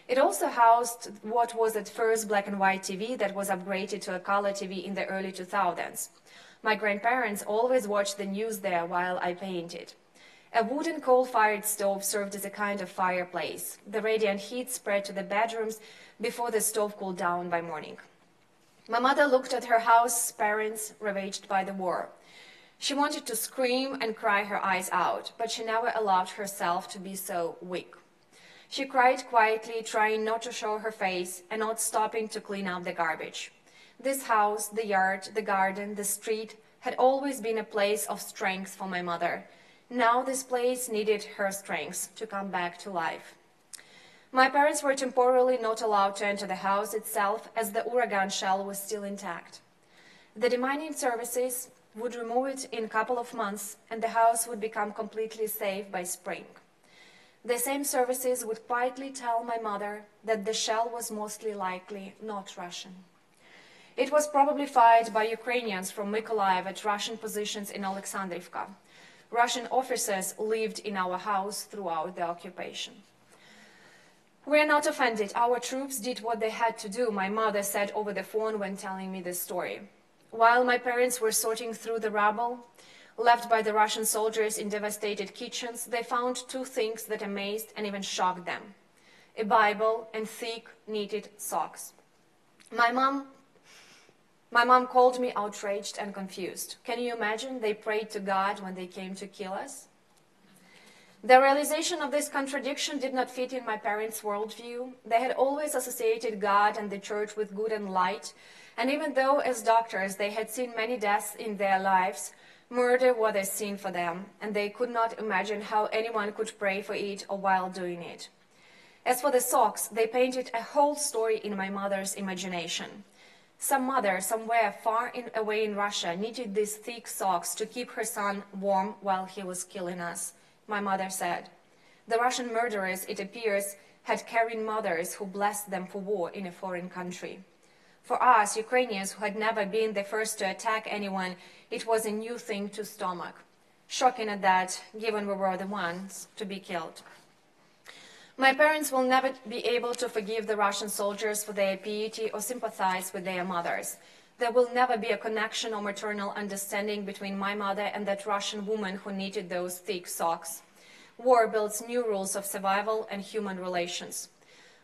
It also housed what was at first black and white TV that was upgraded to a color TV in the early 2000s. My grandparents always watched the news there while I painted. A wooden coal-fired stove served as a kind of fireplace. The radiant heat spread to the bedrooms before the stove cooled down by morning. My mother looked at her house's parents ravaged by the war. She wanted to scream and cry her eyes out, but she never allowed herself to be so weak. She cried quietly, trying not to show her face and not stopping to clean up the garbage. This house, the yard, the garden, the street had always been a place of strength for my mother. Now this place needed her strength to come back to life. My parents were temporarily not allowed to enter the house itself as the Uragan shell was still intact. The demining services would remove it in a couple of months and the house would become completely safe by spring. The same services would quietly tell my mother that the shell was mostly likely not Russian. It was probably fired by Ukrainians from Mykolaiv at Russian positions in Alexandrivka. Russian officers lived in our house throughout the occupation. We are not offended. Our troops did what they had to do, my mother said over the phone when telling me this story. While my parents were sorting through the rubble left by the Russian soldiers in devastated kitchens, they found 2 things that amazed and even shocked them: a Bible and thick knitted socks. My mom called me outraged and confused. Can you imagine? They prayed to God when they came to kill us. The realization of this contradiction did not fit in my parents' worldview. They had always associated God and the church with good and light, and even though as doctors they had seen many deaths in their lives, murder was a sin for them, and they could not imagine how anyone could pray for it or while doing it. As for the socks, they painted a whole story in my mother's imagination. Some mother somewhere far away in Russia knitted these thick socks to keep her son warm while he was killing us, my mother said. The Russian murderers, it appears, had caring mothers who blessed them for war in a foreign country. For us, Ukrainians who had never been the first to attack anyone, it was a new thing to stomach. Shocking at that, given we were the ones to be killed. My parents will never be able to forgive the Russian soldiers for their piety or sympathize with their mothers. There will never be a connection or maternal understanding between my mother and that Russian woman who knitted those thick socks. War builds new rules of survival and human relations.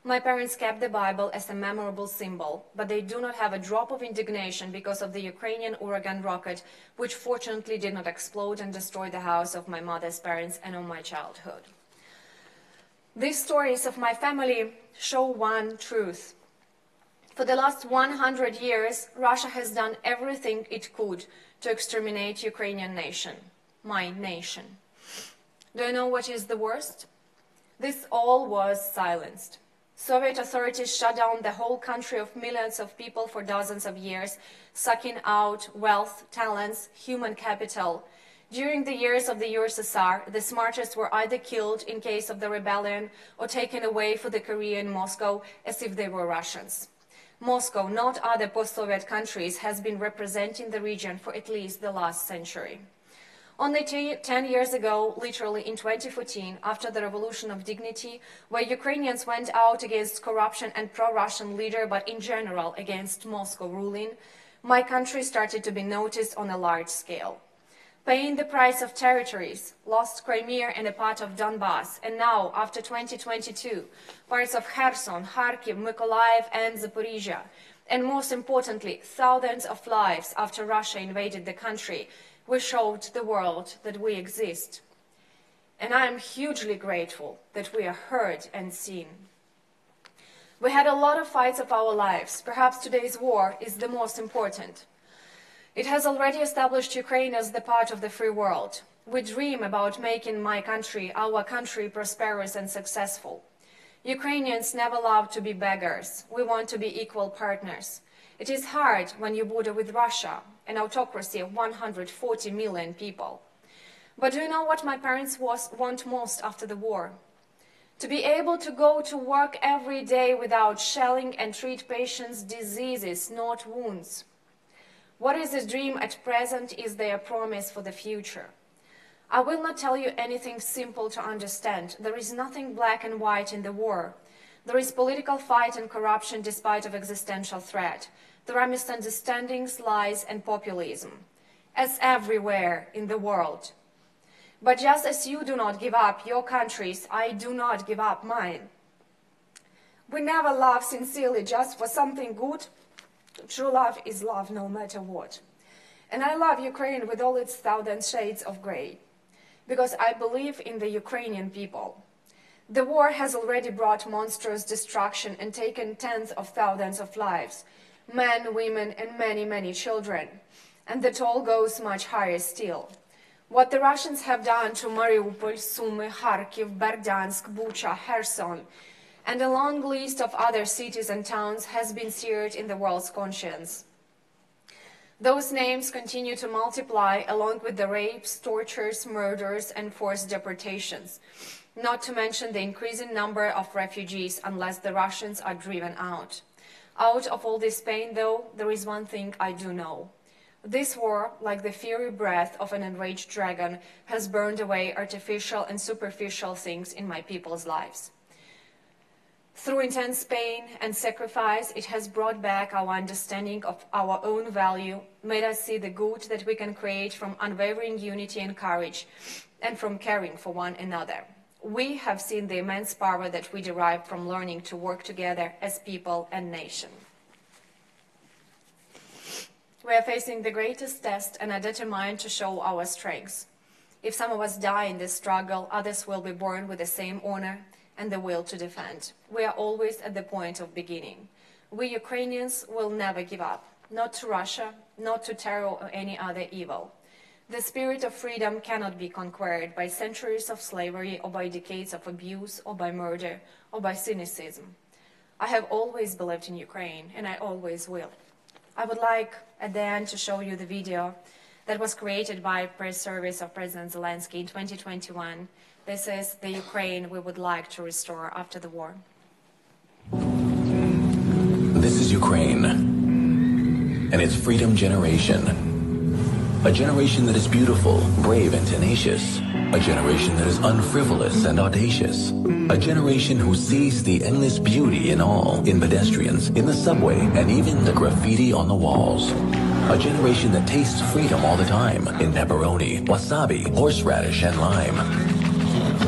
My parents kept the Bible as a memorable symbol, but they do not have a drop of indignation because of the Ukrainian Uragan rocket, which fortunately did not explode and destroy the house of my mother's parents and of my childhood. These stories of my family show one truth. For the last 100 years, Russia has done everything it could to exterminate Ukrainian nation, my nation. Do you know what is the worst? This all was silenced. Soviet authorities shut down the whole country of millions of people for dozens of years, sucking out wealth, talents, human capital. During the years of the USSR, the smartest were either killed in case of the rebellion or taken away for the career in Moscow as if they were Russians. Moscow, not other post-Soviet countries, has been representing the region for at least the last century. Only 10 years ago, literally in 2014, after the Revolution of Dignity, where Ukrainians went out against corruption and pro-Russian leader, but in general against Moscow ruling, my country started to be noticed on a large scale. Paying the price of territories, lost Crimea and a part of Donbass, and now, after 2022, parts of Kherson, Kharkiv, Mykolaiv, and Zaporizhia, and most importantly, thousands of lives after Russia invaded the country, we showed the world that we exist. And I am hugely grateful that we are heard and seen. We had a lot of fights of our lives. Perhaps today's war is the most important. It has already established Ukraine as the part of the free world. We dream about making my country, our country, prosperous and successful. Ukrainians never love to be beggars. We want to be equal partners. It is hard when you border with Russia, an autocracy of 140 million people. But do you know what my parents want most after the war? To be able to go to work every day without shelling and treat patients' diseases, not wounds. What is a dream at present is their promise for the future. I will not tell you anything simple to understand. There is nothing black and white in the war. There is political fight and corruption despite of existential threat. There are misunderstandings, lies, and populism, as everywhere in the world. But just as you do not give up your countries, I do not give up mine. We never love sincerely just for something good. True love is love no matter what. And I love Ukraine with all its thousand shades of gray, because I believe in the Ukrainian people. The war has already brought monstrous destruction and taken tens of thousands of lives, men, women, and many, many children. And the toll goes much higher still. What the Russians have done to Mariupol, Sumy, Kharkiv, Berdyansk, Bucha, Kherson, and a long list of other cities and towns has been seared in the world's conscience. Those names continue to multiply along with the rapes, tortures, murders, and forced deportations, not to mention the increasing number of refugees unless the Russians are driven out. Out of all this pain, though, there is one thing I do know. This war, like the fiery breath of an enraged dragon, has burned away artificial and superficial things in my people's lives. Through intense pain and sacrifice, it has brought back our understanding of our own value, made us see the good that we can create from unwavering unity and courage, and from caring for one another. We have seen the immense power that we derive from learning to work together as people and nation. We are facing the greatest test and are determined to show our strengths. If some of us die in this struggle, others will be born with the same honor and the will to defend. We are always at the point of beginning. We Ukrainians will never give up, not to Russia, not to terror or any other evil. The spirit of freedom cannot be conquered by centuries of slavery or by decades of abuse or by murder or by cynicism. I have always believed in Ukraine, and I always will. I would like at the end to show you the video that was created by press service of President Zelensky in 2021. This is the Ukraine we would like to restore after the war. This is Ukraine and its freedom generation. A generation that is beautiful, brave, and tenacious. A generation that is unfrivolous and audacious. A generation who sees the endless beauty in all, in pedestrians, in the subway, and even the graffiti on the walls. A generation that tastes freedom all the time in pepperoni, wasabi, horseradish, and lime.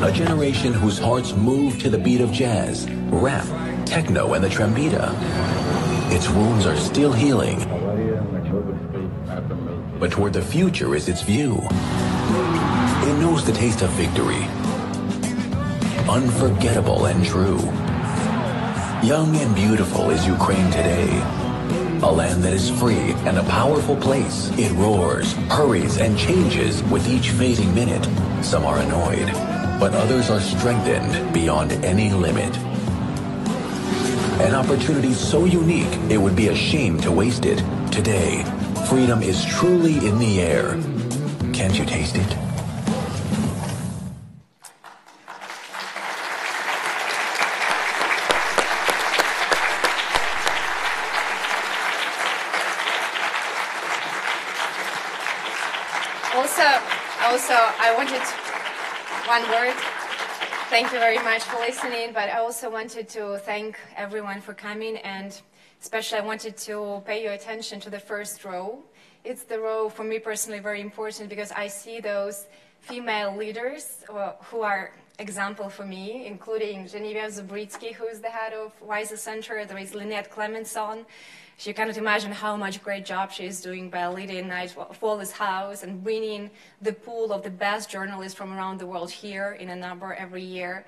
A generation whose hearts move to the beat of jazz, rap, techno, and the trombita. Its wounds are still healing, but toward the future is its view. It knows the taste of victory, unforgettable and true. Young and beautiful is Ukraine today. A land that is free and a powerful place. It roars, hurries, and changes with each fading minute. Some are annoyed, but others are strengthened beyond any limit. An opportunity so unique, it would be a shame to waste it. Today, freedom is truly in the air. Can't you taste it? Also, I wanted one word. Thank you very much for listening, but I also wanted to thank everyone for coming, and especially I wanted to pay your attention to the first row. It's the row, for me personally, very important because I see those female leaders who are example for me, including Genevieve Zubritsky, who is the head of WISA Center. There is Lynette Clemenson. You cannot imagine how much great job she is doing by leading Night Wallace House and bringing the pool of the best journalists from around the world here in Ann Arbor every year.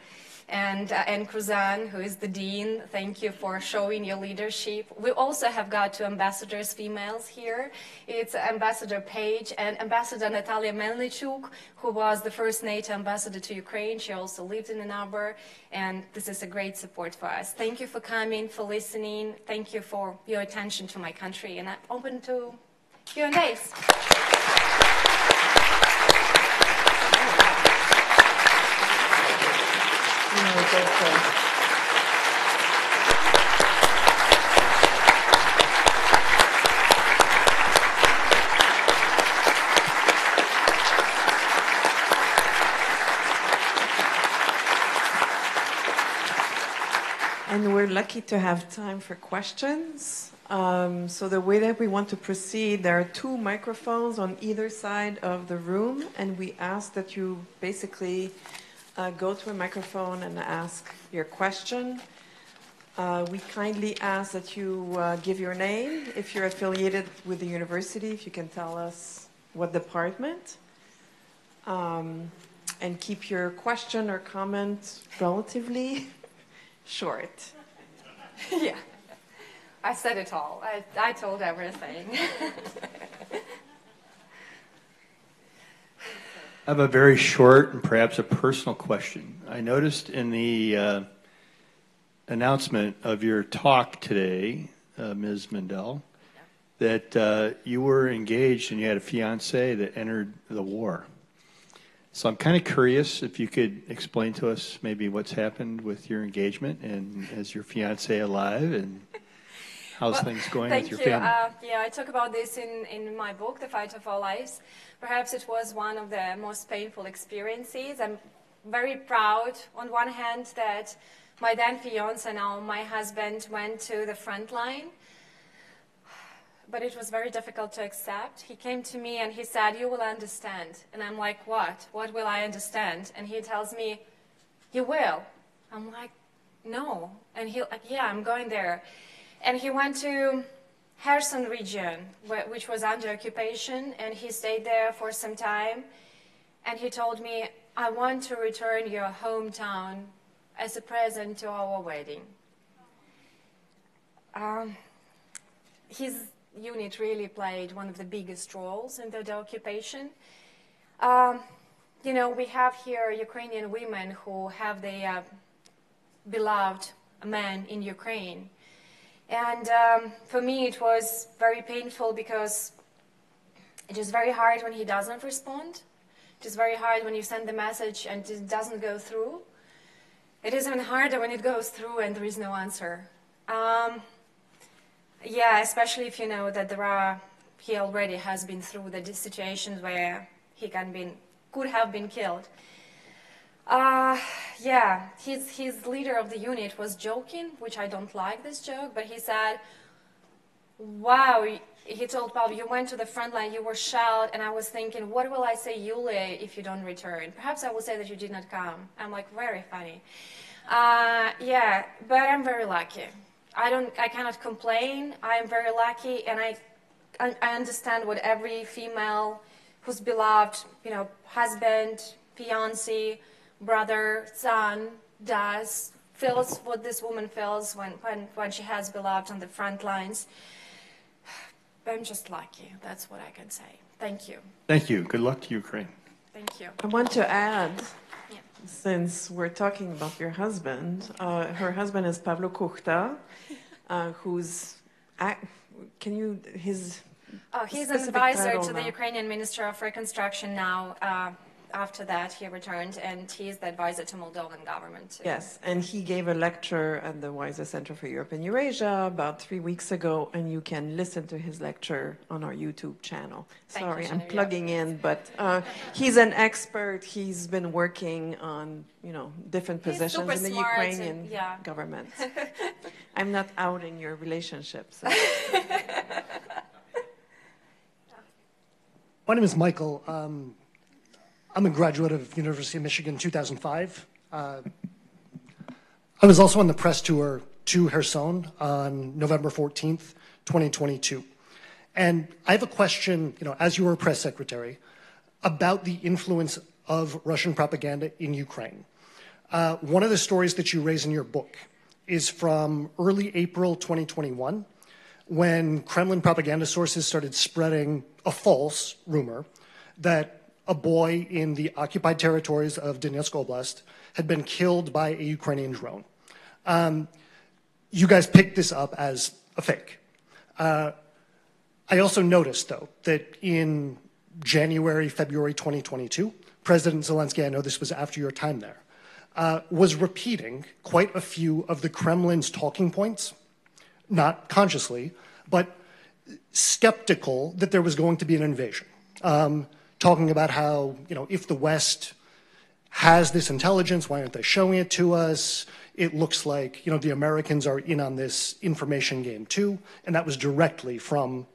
And Anne Cruzan, who is the dean, thank you for showing your leadership. We also have got two ambassadors, females here. It's Ambassador Paige and Ambassador Natalia Melnichuk, who was the first NATO ambassador to Ukraine. She also lived in Ann Arbor, and this is a great support for us. Thank you for coming, for listening. Thank you for your attention to my country, and I'm open to Q&As. And we're lucky to have time for questions. So the way that we want to proceed, there are two microphones on either side of the room, and we ask that you basically go to a microphone and ask your question. We kindly ask that you give your name, if you're affiliated with the university, if you can tell us what department, and keep your question or comment relatively short. Yeah, I said it all. I told everything. I have a very short and perhaps a personal question. I noticed in the announcement of your talk today, Ms. Mendel, that you were engaged and you had a fiance that entered the war. So I'm kind of curious if you could explain to us maybe what's happened with your engagement, and is your fiance alive, and how's things going with your family? Yeah, I talk about this in my book, The Fight of Our Lives. Perhaps it was one of the most painful experiences. I'm very proud, on one hand, that my then fiance, now my husband, went to the front line. But it was very difficult to accept. He came to me and he said, "You will understand." And I'm like, "What? What will I understand?" And he tells me, "You will." I'm like, "No." And he's like, "Yeah, I'm going there." And he went to Kherson region, which was under occupation, and he stayed there for some time. And he told me, "I want to return your hometown as a present to our wedding." His unit really played one of the biggest roles in the occupation. You know, we have here Ukrainian women who have their beloved men in Ukraine. And for me, it was very painful because it is very hard when he doesn't respond. It is very hard when you send the message and it doesn't go through. It is even harder when it goes through and there is no answer. Yeah, especially if you know that he already has been through the situations where he could have been killed. Yeah, his leader of the unit was joking, which I don't like this joke, but he said, "Wow, he told Pavel, you went to the front line, you were shelled, and I was thinking, what will I say, Yulia, if you don't return? Perhaps I will say that you did not come. I'm like, very funny. Yeah, but I'm very lucky. I cannot complain. I am very lucky, and I understand what every female who's beloved, husband, fiancé, brother, son feels what this woman feels when she has beloved on the front lines. I'm just lucky. That's what I can say. Thank you. Thank you. Good luck to Ukraine. Thank you. I want to add, since we're talking about your husband, her husband is Pavlo Kuchta, who's, He's an specific advisor title to the now. Ukrainian Minister of Reconstruction now. After that, he returned, and he's the advisor to Moldovan government too. Yes, and he gave a lecture at the Weiser Center for Europe and Eurasia about 3 weeks ago, and you can listen to his lecture on our YouTube channel. Thank you, Sorry, I'm Genevieve. plugging in, but he's an expert. He's been working on, different He's positions super in the smart and- Ukrainian yeah. government. I'm not outing your relationship. So. My name is Michael. I'm a graduate of University of Michigan 2005. I was also on the press tour to Kherson on November 14th, 2022. And I have a question, as you were press secretary, about the influence of Russian propaganda in Ukraine. One of the stories that you raise in your book is from early April 2021, when Kremlin propaganda sources started spreading a false rumor that a boy in the occupied territories of Donetsk Oblast had been killed by a Ukrainian drone. You guys picked this up as a fake. I also noticed, though, that in January, February 2022, President Zelensky, I know this was after your time there, was repeating quite a few of the Kremlin's talking points, not consciously, but skeptical that there was going to be an invasion. Talking about how, if the West has this intelligence, why aren't they showing it to us? It looks like, the Americans are in on this information game too, and that was directly from,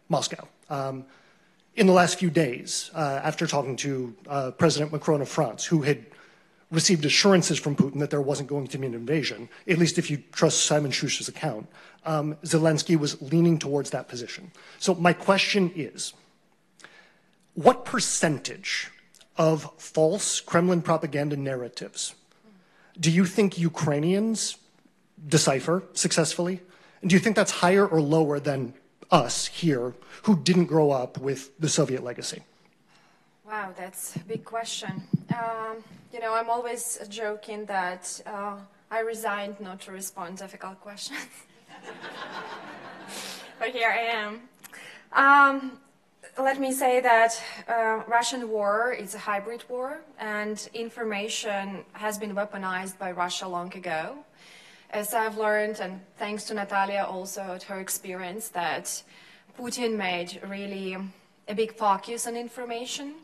Moscow. In the last few days, after talking to President Macron of France, who had received assurances from Putin that there wasn't going to be an invasion, at least if you trust Simon Schuster's account, Zelensky was leaning towards that position. So my question is, what percentage of false Kremlin propaganda narratives do you think Ukrainians decipher successfully? And do you think that's higher or lower than us here who didn't grow up with the Soviet legacy? Wow, that's a big question. I'm always joking that I resigned not to respond to difficult questions. But here I am. Let me say that Russian war is a hybrid war, and information has been weaponized by Russia long ago. As I've learned, and thanks to Natalia also at her experience, that Putin made really a big focus on information.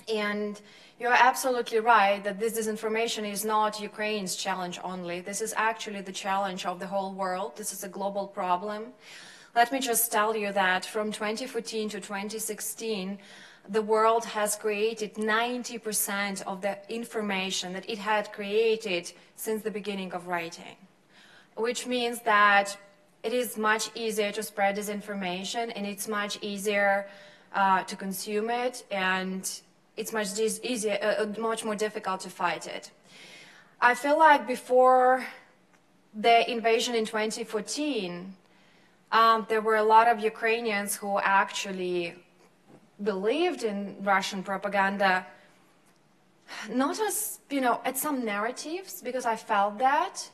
And you're absolutely right that this disinformation is not Ukraine's challenge only. This is actually the challenge of the whole world. This is a global problem. Let me just tell you that from 2014 to 2016, the world has created 90% of the information that it had created since the beginning of writing, which means that it is much easier to spread disinformation, and it's much easier to consume it, and it's much more difficult to fight it. I feel like before the invasion in 2014, there were a lot of Ukrainians who actually believed in Russian propaganda, not as, at some narratives, because I felt that.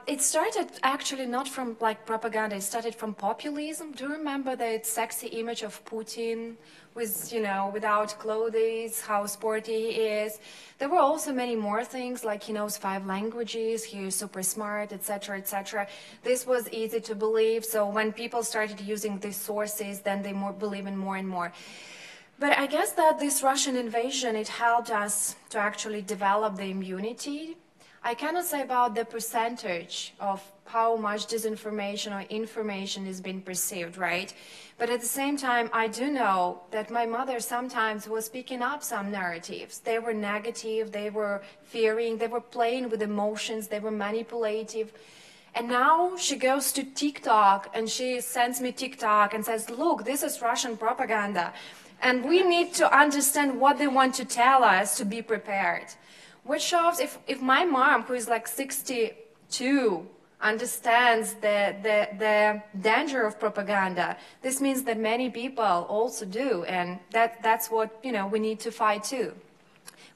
It started actually not from propaganda, it started from populism. Do you remember that sexy image of Putin with, without clothes, how sporty he is? There were also many more things, like he knows 5 languages, he is super smart, etc., etc. This was easy to believe, so when people started using these sources, then they believe in more and more. But I guess that this Russian invasion, it helped us to actually develop the immunity. I cannot say about the percentage of how much disinformation or information is being perceived, right? But at the same time, I do know that my mother sometimes was picking up some narratives. They were negative, they were fearing, they were playing with emotions, they were manipulative. And now she goes to TikTok and she sends me TikTok and says, look, this is Russian propaganda. And we need to understand what they want to tell us to be prepared. Which shows if my mom, who is like 62, understands the danger of propaganda, this means that many people also do, and that's what we need to fight too.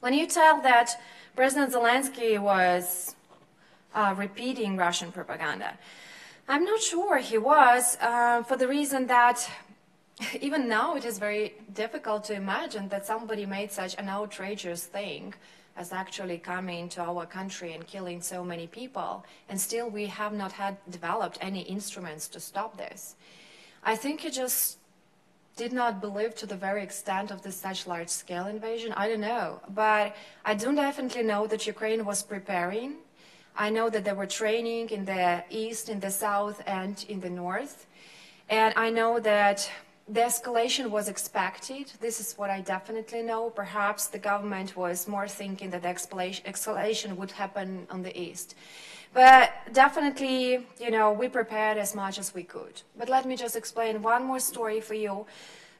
When you tell that President Zelensky was repeating Russian propaganda, I'm not sure he was, for the reason that even now it is very difficult to imagine that somebody made such an outrageous thing as actually coming to our country and killing so many people, and still we have not had developed any instruments to stop this. I think he just did not believe to the very extent of this such large-scale invasion. I don't know, but I do definitely know that Ukraine was preparing. I know that they were training in the east, in the south, and in the north, and I know that the escalation was expected. This is what I definitely know. Perhaps the government was more thinking that the escalation would happen on the east. But definitely, we prepared as much as we could. But let me just explain one more story for you.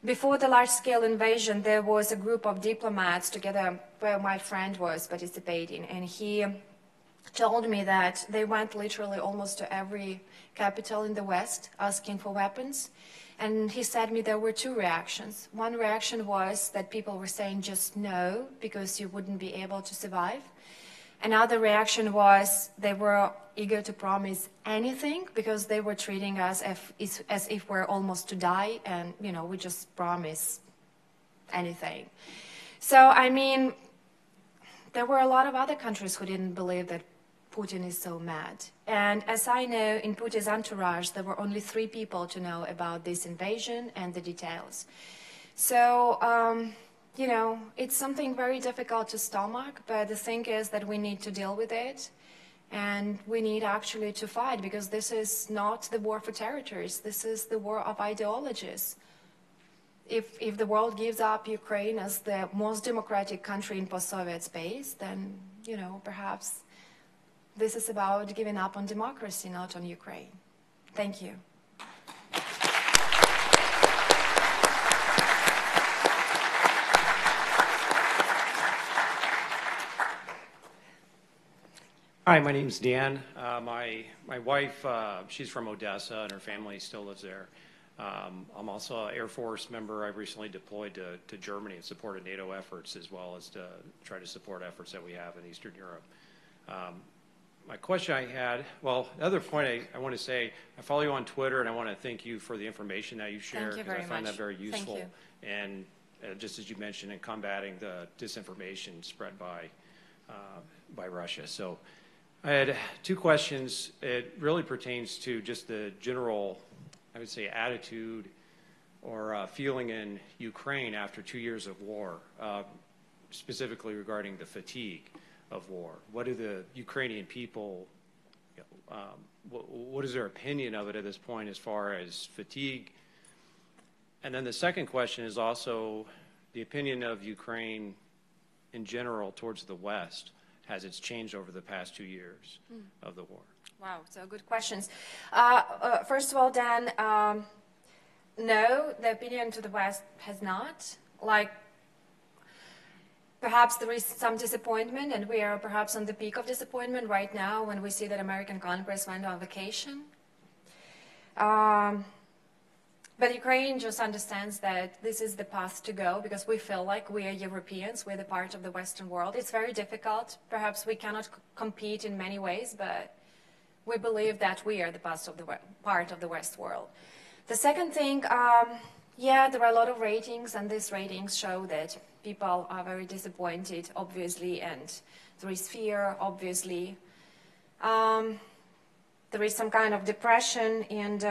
Before the large-scale invasion, there was a group of diplomats together where my friend was participating, and he told me that they went literally almost to every capital in the West asking for weapons. And he said me there were two reactions. One reaction was that people were saying just no, because you wouldn't be able to survive. Another reaction was they were eager to promise anything because they were treating us as if we're almost to die and, we just promise anything. So, I mean, there were a lot of other countries who didn't believe that Putin is so mad. And as I know, in Putin's entourage, there were only 3 people to know about this invasion and the details. So, it's something very difficult to stomach, but the thing is that we need to deal with it, and we need actually to fight, because this is not the war for territories, this is the war of ideologies. If the world gives up Ukraine as the most democratic country in post-Soviet space, then, perhaps this is about giving up on democracy, not on Ukraine. Thank you. Hi, my name's Dan. My wife, she's from Odessa, and her family still lives there. I'm also an Air Force member. I recently deployed to Germany and supported NATO efforts, as well as to try to support efforts that we have in Eastern Europe. My question I had, the other point I want to say, I follow you on Twitter, and I want to thank you for the information that you share, because I find that very useful. Thank you. And just as you mentioned, in combating the disinformation spread by Russia. So I had 2 questions. It really pertains to just the general, I would say, attitude or feeling in Ukraine after 2 years of war, specifically regarding the fatigue of war. What do the Ukrainian people, what is their opinion of it at this point as far as fatigue? And then the second question is also the opinion of Ukraine in general towards the West. Has it changed over the past 2 years of the war? Wow, so good questions. First of all, Dan, no, the opinion to the West has not. Perhaps there is some disappointment, and we are perhaps on the peak of disappointment right now when we see that American Congress went on vacation. But Ukraine just understands that this is the path to go, because we feel like we are Europeans, we're the part of the Western world. It's very difficult. Perhaps we cannot compete in many ways, but we believe that we are the part of the West world. The second thing, yeah, there are a lot of ratings, and these ratings show that people are very disappointed, obviously, and there is fear, obviously. There is some kind of depression, and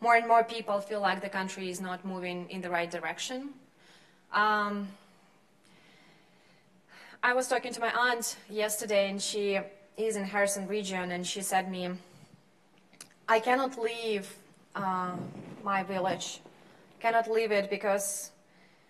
more and more people feel like the country is not moving in the right direction. I I was talking to my aunt yesterday, and she is in Kherson region, and she said me, I cannot leave my village, cannot leave it because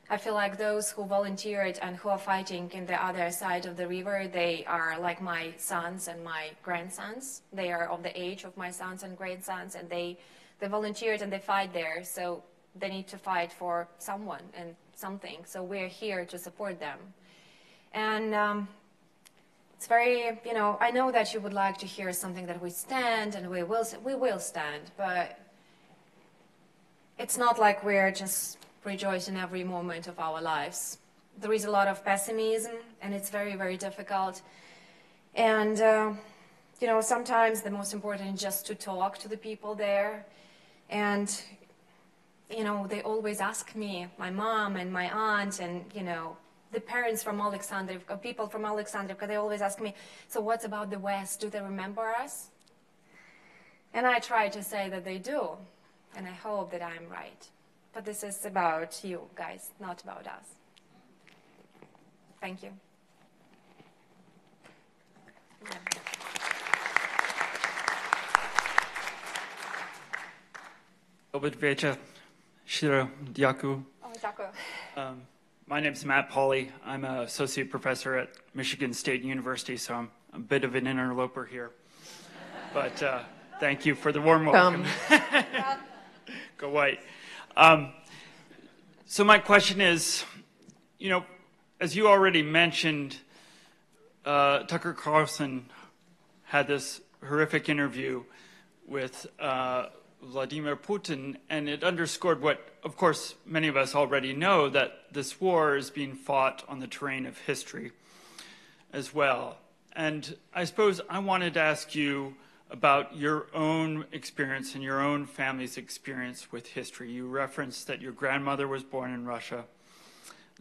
I feel like those who volunteered and who are fighting in the other side of the river, they are like my sons and my grandsons. They are of the age of my sons and grandsons, and they volunteered and they fight there. So they need to fight for someone and something. So we're here to support them. And it's very, you know, I know that you would like to hear something that we stand, and we will stand, but it's not like we're just rejoicing every moment of our lives. There is a lot of pessimism, and it's very, very difficult. And, you know, sometimes the most important is just to talk to the people there. And, you know, they always ask me, my mom and my aunt, and, you know, the parents from Alexandrivka, people from Alexandrivka, they always ask me, so what's about the West? Do they remember us? And I try to say that they do, and I hope that I'm right. But this is about you guys, not about us. Thank you. Dobry wieczór. Shiro Diaku. My name is Matt Pauley. I'm an associate professor at Michigan State University, so I'm a bit of an interloper here. But thank you for the warm welcome. Go White. So my question is, you know, as you already mentioned, Tucker Carlson had this horrific interview with Vladimir Putin, and it underscored what, of course, many of us already know, that this war is being fought on the terrain of history as well. And I suppose I wanted to ask you about your own experience and your own family's experience with history. You referenced that your grandmother was born in Russia,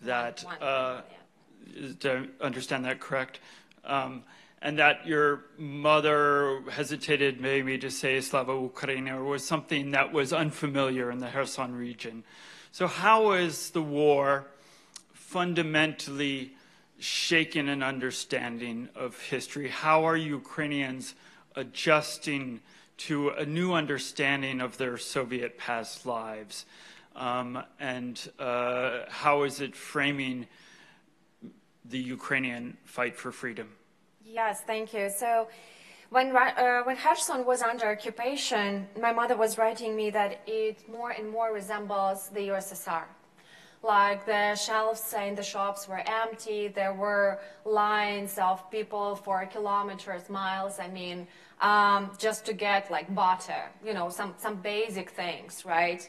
that, to understand that correct, and that your mother hesitated maybe to say Slava Ukraina, or was something that was unfamiliar in the Kherson region. So how is the war fundamentally shaken an understanding of history? How are Ukrainians adjusting to a new understanding of their Soviet past lives? And how is it framing the Ukrainian fight for freedom? Yes, thank you. So when Kherson was under occupation, my mother was writing me that it more and more resembles the USSR. Like the shelves in the shops were empty, there were lines of people for kilometers, miles, I mean, just to get like butter, you know, some basic things, right?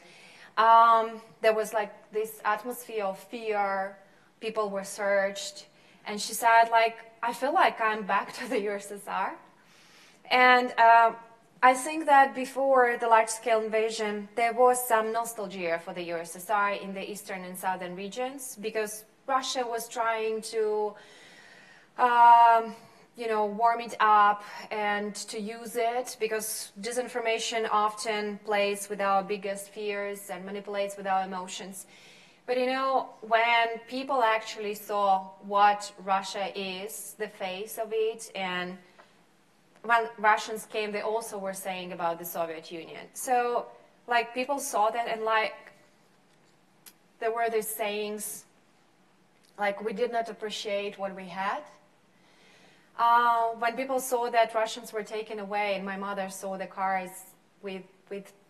There was like this atmosphere of fear, people were searched, and she said, like, I feel like I'm back to the USSR. And I think that before the large-scale invasion, there was some nostalgia for the USSR in the eastern and southern regions, because Russia was trying to, you know, warm it up and to use it, because disinformation often plays with our biggest fears and manipulates with our emotions. But you know, when people actually saw what Russia is, the face of it, and when Russians came, they also were saying about the Soviet Union. So, like, people saw that, and like, there were these sayings, like, we did not appreciate what we had. When people saw that Russians were taken away, and my mother saw the cars with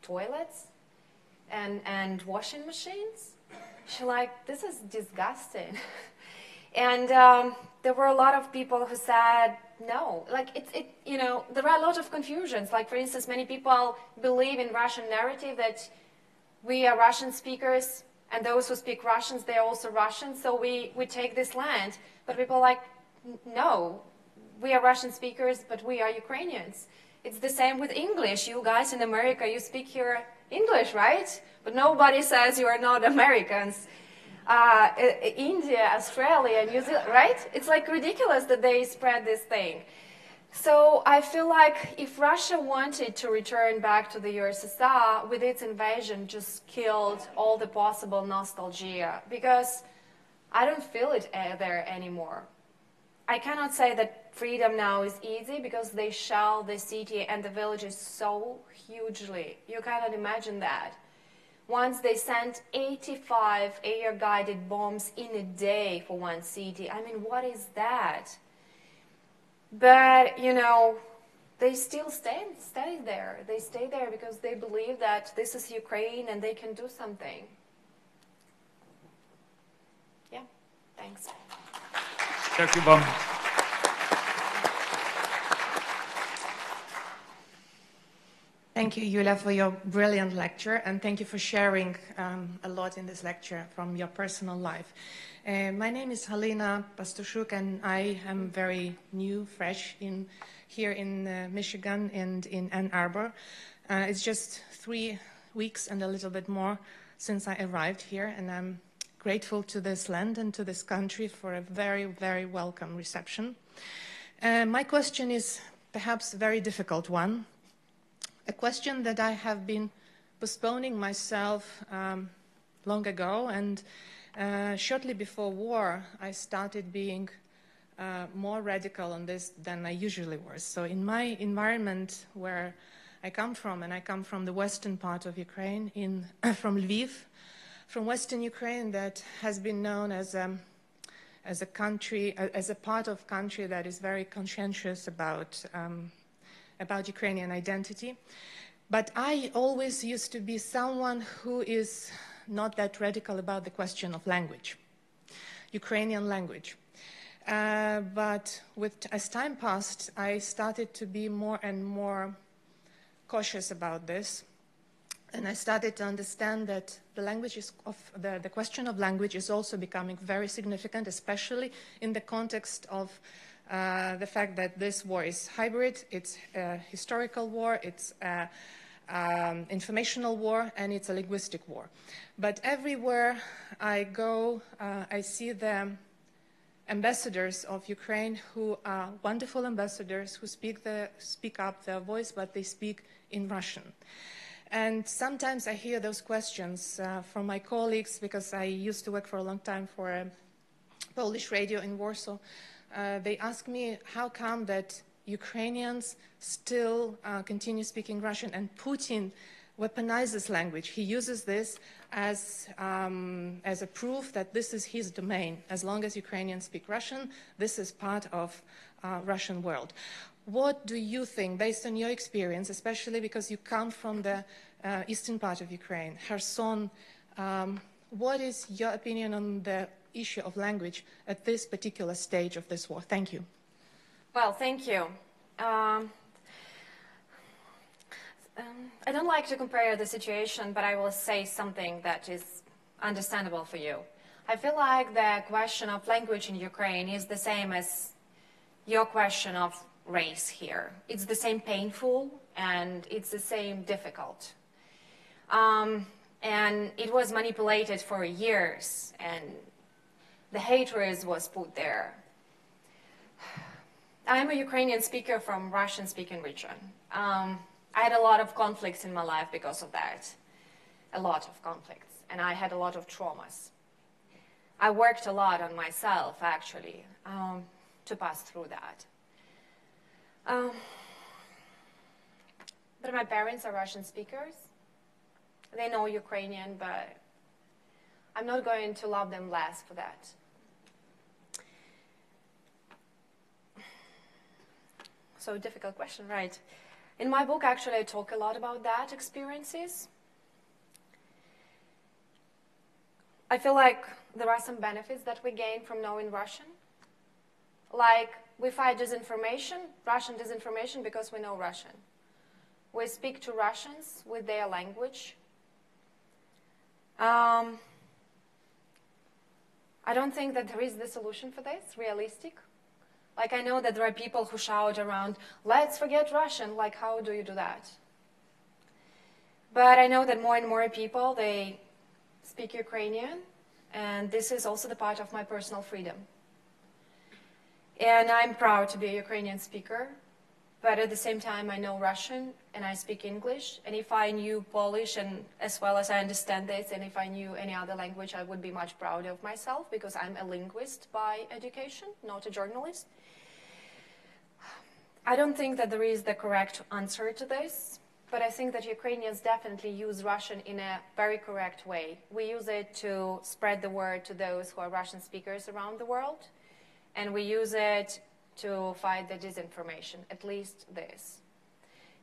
toilets and washing machines, she like, this is disgusting. And there were a lot of people who said, no, like you know, there are a lot of confusions. Like, for instance, many people believe in Russian narrative that we are Russian speakers, and those who speak Russians, they're also Russians, so we take this land. But people are like, no, we are Russian speakers, but we are Ukrainians. It's the same with English. You guys in America, you speak here English, right? But nobody says you are not Americans. India, Australia, New Zealand, right? It's like ridiculous that they spread this thing. So I feel like if Russia wanted to return back to the USSR, with its invasion just killed all the possible nostalgia, because I don't feel it there anymore. I cannot say that freedom now is easy because they shell the city and the villages so hugely. You cannot imagine that. Once they sent 85 air-guided bombs in a day for one city. I mean, what is that? But, you know, they still stay there. They stay there because they believe that this is Ukraine and they can do something. Yeah, thanks. Dr. Baum. Thank you, Yulia, for your brilliant lecture, and thank you for sharing a lot in this lecture from your personal life. My name is Halina Pastushuk, and I am very new, fresh here in Michigan and in Ann Arbor. It's just 3 weeks and a little bit more since I arrived here, and I'm grateful to this land and to this country for a very, very welcome reception. My question is perhaps a very difficult one, a question that I have been postponing myself long ago, and shortly before war, I started being more radical on this than I usually was. So in my environment where I come from, and I come from the western part of Ukraine, from Lviv, from Western Ukraine, that has been known as a country, as a part of country that is very conscientious about Ukrainian identity. But I always used to be someone who is not that radical about the question of language, Ukrainian language. But as time passed, I started to be more and more cautious about this. And I started to understand that the question of language is also becoming very significant, especially in the context of the fact that this war is hybrid, it's a historical war, it's an informational war, and it's a linguistic war. But everywhere I go, I see the ambassadors of Ukraine who are wonderful ambassadors who speak up their voice, but they speak in Russian. And sometimes I hear those questions from my colleagues, because I used to work for a long time for a Polish radio in Warsaw. They ask me, how come that Ukrainians still continue speaking Russian, and Putin weaponizes language. He uses this as a proof that this is his domain. As long as Ukrainians speak Russian, this is part of Russian world. What do you think, based on your experience, especially because you come from the eastern part of Ukraine, Kherson, what is your opinion on the issue of language at this particular stage of this war? Thank you. Well, thank you. I don't like to compare the situation, but I will say something that is understandable for you. I feel like the question of language in Ukraine is the same as your question of race here. It's the same painful, and it's the same difficult. And it was manipulated for years, and the hatred was put there. I'm a Ukrainian speaker from Russian-speaking region. I had a lot of conflicts in my life because of that, a lot of conflicts, and I had a lot of traumas. I worked a lot on myself, actually, to pass through that. But my parents are Russian speakers. They know Ukrainian, but I'm not going to love them less for that. So difficult question, right? In my book, actually, I talk a lot about that experiences. I feel like there are some benefits that we gain from knowing Russian. Like, we fight disinformation, Russian disinformation, because we know Russian. We speak to Russians with their language. I don't think that there is the solution for this, realistic. Like, I know that there are people who shout around, let's forget Russian. Like, how do you do that? But I know that more and more people, they speak Ukrainian, and this is also the part of my personal freedom. And I'm proud to be a Ukrainian speaker. but at the same time, I know Russian and I speak English. And if I knew Polish and as well as I understand this, and if I knew any other language, I would be much prouder of myself because I'm a linguist by education, not a journalist. I don't think that there is the correct answer to this, but I think that Ukrainians definitely use Russian in a very correct way. We use it to spread the word to those who are Russian speakers around the world, and we use it to fight the disinformation, at least this.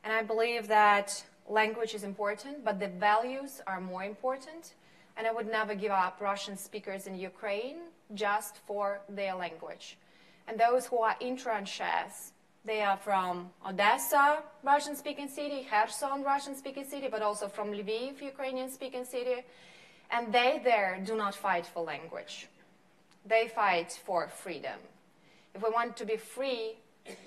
And I believe that language is important, but the values are more important, and I would never give up Russian speakers in Ukraine just for their language. And those who are in tranches, they are from Odessa, Russian-speaking city, Kherson, Russian-speaking city, but also from Lviv, Ukrainian-speaking city, and they there do not fight for language. They fight for freedom. If we want to be free,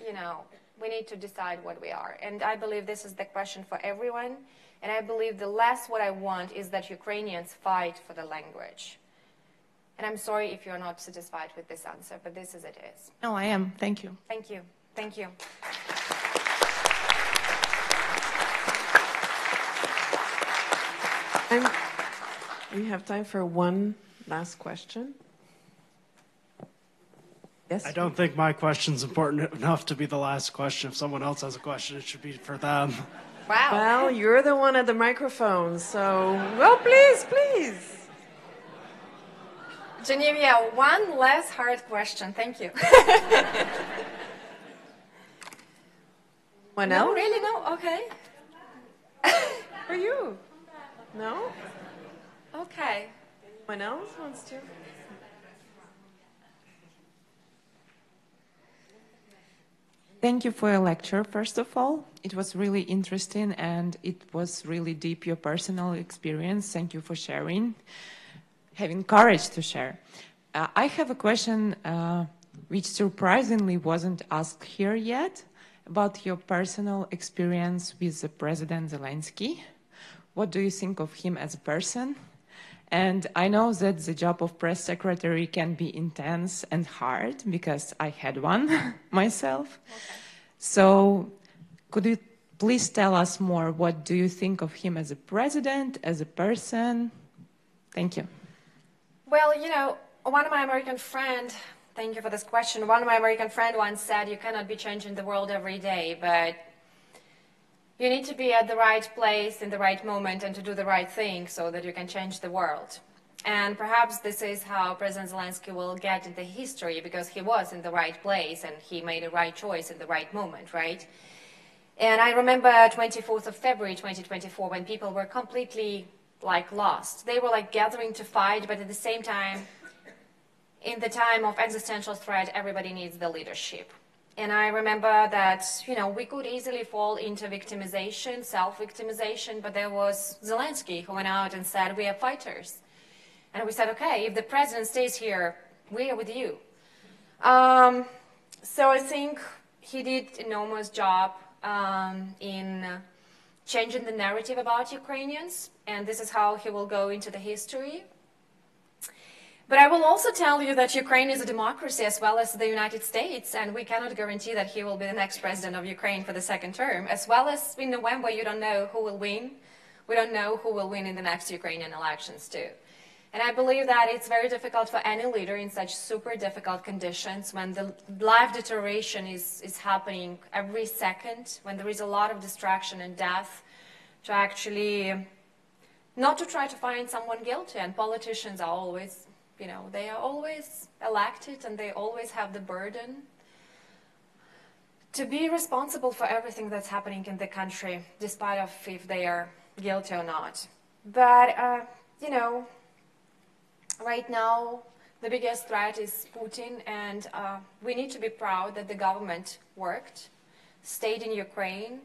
you know, we need to decide what we are. And I believe this is the question for everyone. And I believe the last what I want is that Ukrainians fight for the language. And I'm sorry if you're not satisfied with this answer, but this is it is. No, I am. Thank you. Thank you. Thank you. We have time for one last question. Yes? I don't think my question's important enough to be the last question. If someone else has a question, it should be for them. Wow. Well, you're the one at the microphone, so, well, please, please. Genevieve, one less hard question. Thank you. One No, else? really? No? Okay. For you? No? Okay. Anyone else wants to? Thank you for your lecture, first of all. It was really interesting and it was really deep, your personal experience. Thank you for sharing, having courage to share. I have a question which surprisingly wasn't asked here yet, about your personal experience with President Zelensky. What do you think of him as a person? And I know that the job of press secretary can be intense and hard because I had one myself. Okay. So could you please tell us more? What do you think of him as a president, as a person? Thank you. Well, you know, one of my American friends, thank you for this question. One of my American friends once said, you cannot be changing the world every day, but you need to be at the right place in the right moment and to do the right thing so that you can change the world. And perhaps this is how President Zelensky will get into history because he was in the right place and he made a right choice in the right moment, right? And I remember 24th of February 2024 when people were completely like lost. They were like gathering to fight, but at the same time, in the time of existential threat, everybody needs the leadership. And I remember that, you know, we could easily fall into victimization, self-victimization, but there was Zelensky who went out and said, we are fighters. And we said, okay, if the president stays here, we are with you. So I think he did an enormous job in changing the narrative about Ukrainians, and this is how he will go into the history. But I will also tell you that Ukraine is a democracy as well as the United States, and we cannot guarantee that he will be the next president of Ukraine for the second term. As well as in November, you don't know who will win. We don't know who will win in the next Ukrainian elections too. And I believe that it's very difficult for any leader in such super difficult conditions when the life deterioration is happening every second, when there is a lot of distraction and death, to actually not to try to find someone guilty. And politicians are always, you know, they are always elected and they always have the burden to be responsible for everything that's happening in the country, despite of if they are guilty or not. But, you know, right now, the biggest threat is Putin, and we need to be proud that the government worked, stayed in Ukraine.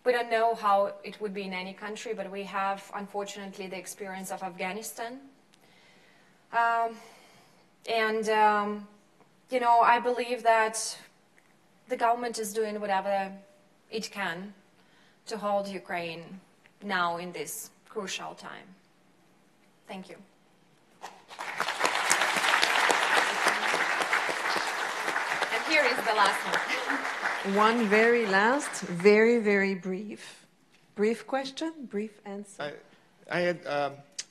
We don't know how it would be in any country, but we have, unfortunately, the experience of Afghanistan. You know, I believe that the government is doing whatever it can to hold Ukraine now in this crucial time. Thank you. And here is the last one. one very last, very, very brief. Brief question, brief answer. I had,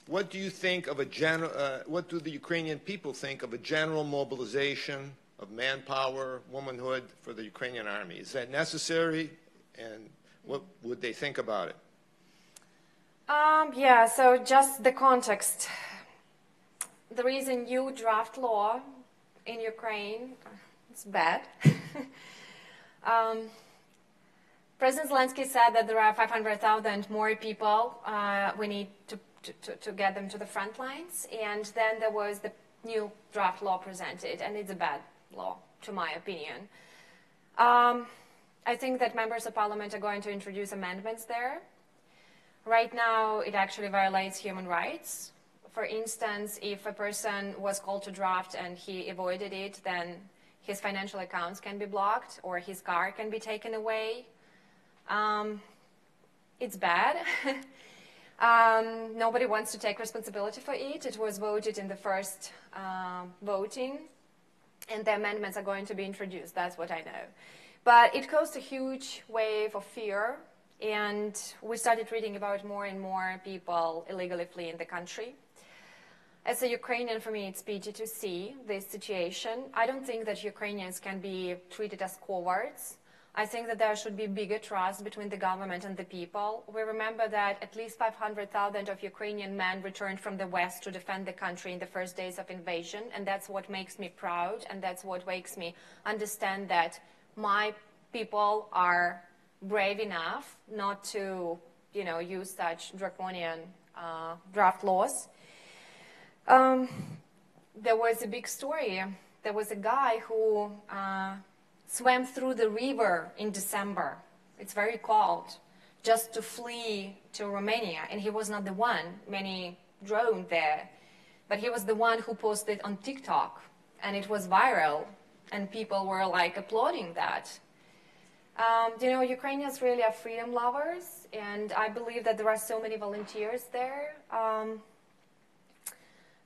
what do you think of a general, what do the Ukrainian people think of a general mobilization of manpower, womanhood for the Ukrainian army? Is that necessary, and what would they think about it? Yeah, so just the context. There is a new draft law in Ukraine. It's bad. President Zelensky said that there are 500,000 more people. We need to get them to the front lines. And then there was the new draft law presented, and it's a bad law, to my opinion. I think that members of parliament are going to introduce amendments there. Right now, it actually violates human rights. For instance, if a person was called to draft and he avoided it, then his financial accounts can be blocked or his car can be taken away. It's bad. Nobody wants to take responsibility for it. It was voted in the first voting, and the amendments are going to be introduced. That's what I know. But it caused a huge wave of fear, and we started reading about more and more people illegally fleeing the country. As a Ukrainian, for me, it's pity to see this situation. I don't think that Ukrainians can be treated as cowards. I think that there should be bigger trust between the government and the people. We remember that at least 500,000 of Ukrainian men returned from the West to defend the country in the first days of invasion, and that's what makes me proud, and that's what makes me understand that my people are brave enough not to, use such draconian draft laws. There was a big story. There was a guy who swam through the river in December. It's very cold, just to flee to Romania. And he was not the one. Many drowned there. But he was the one who posted on TikTok. And it was viral. And people were applauding that. Ukrainians really are freedom lovers. And I believe that there are so many volunteers there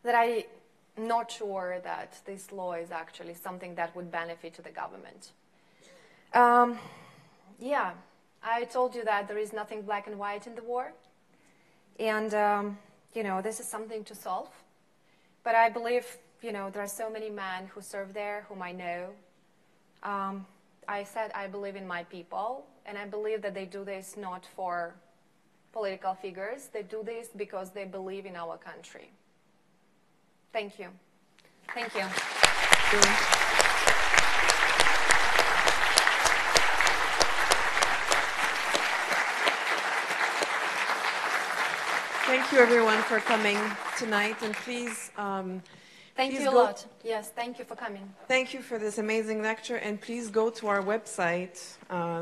that I'm not sure that this law is actually something that would benefit to the government. Yeah, I told you that there is nothing black and white in the war. And, this is something to solve. But I believe, there are so many men who serve there, whom I know. I said I believe in my people, and I believe that they do this not for political figures. They do this because they believe in our country. Thank you. Thank you. Thank you, everyone, for coming tonight, and please... Thank you a lot. Yes, thank you for coming. Thank you for this amazing lecture, and please go to our website.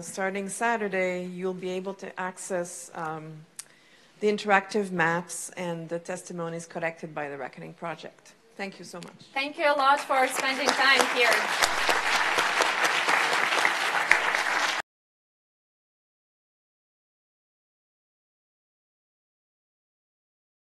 Starting Saturday, you'll be able to access the interactive maps and the testimonies collected by the Reckoning Project. Thank you so much. Thank you a lot for spending time here.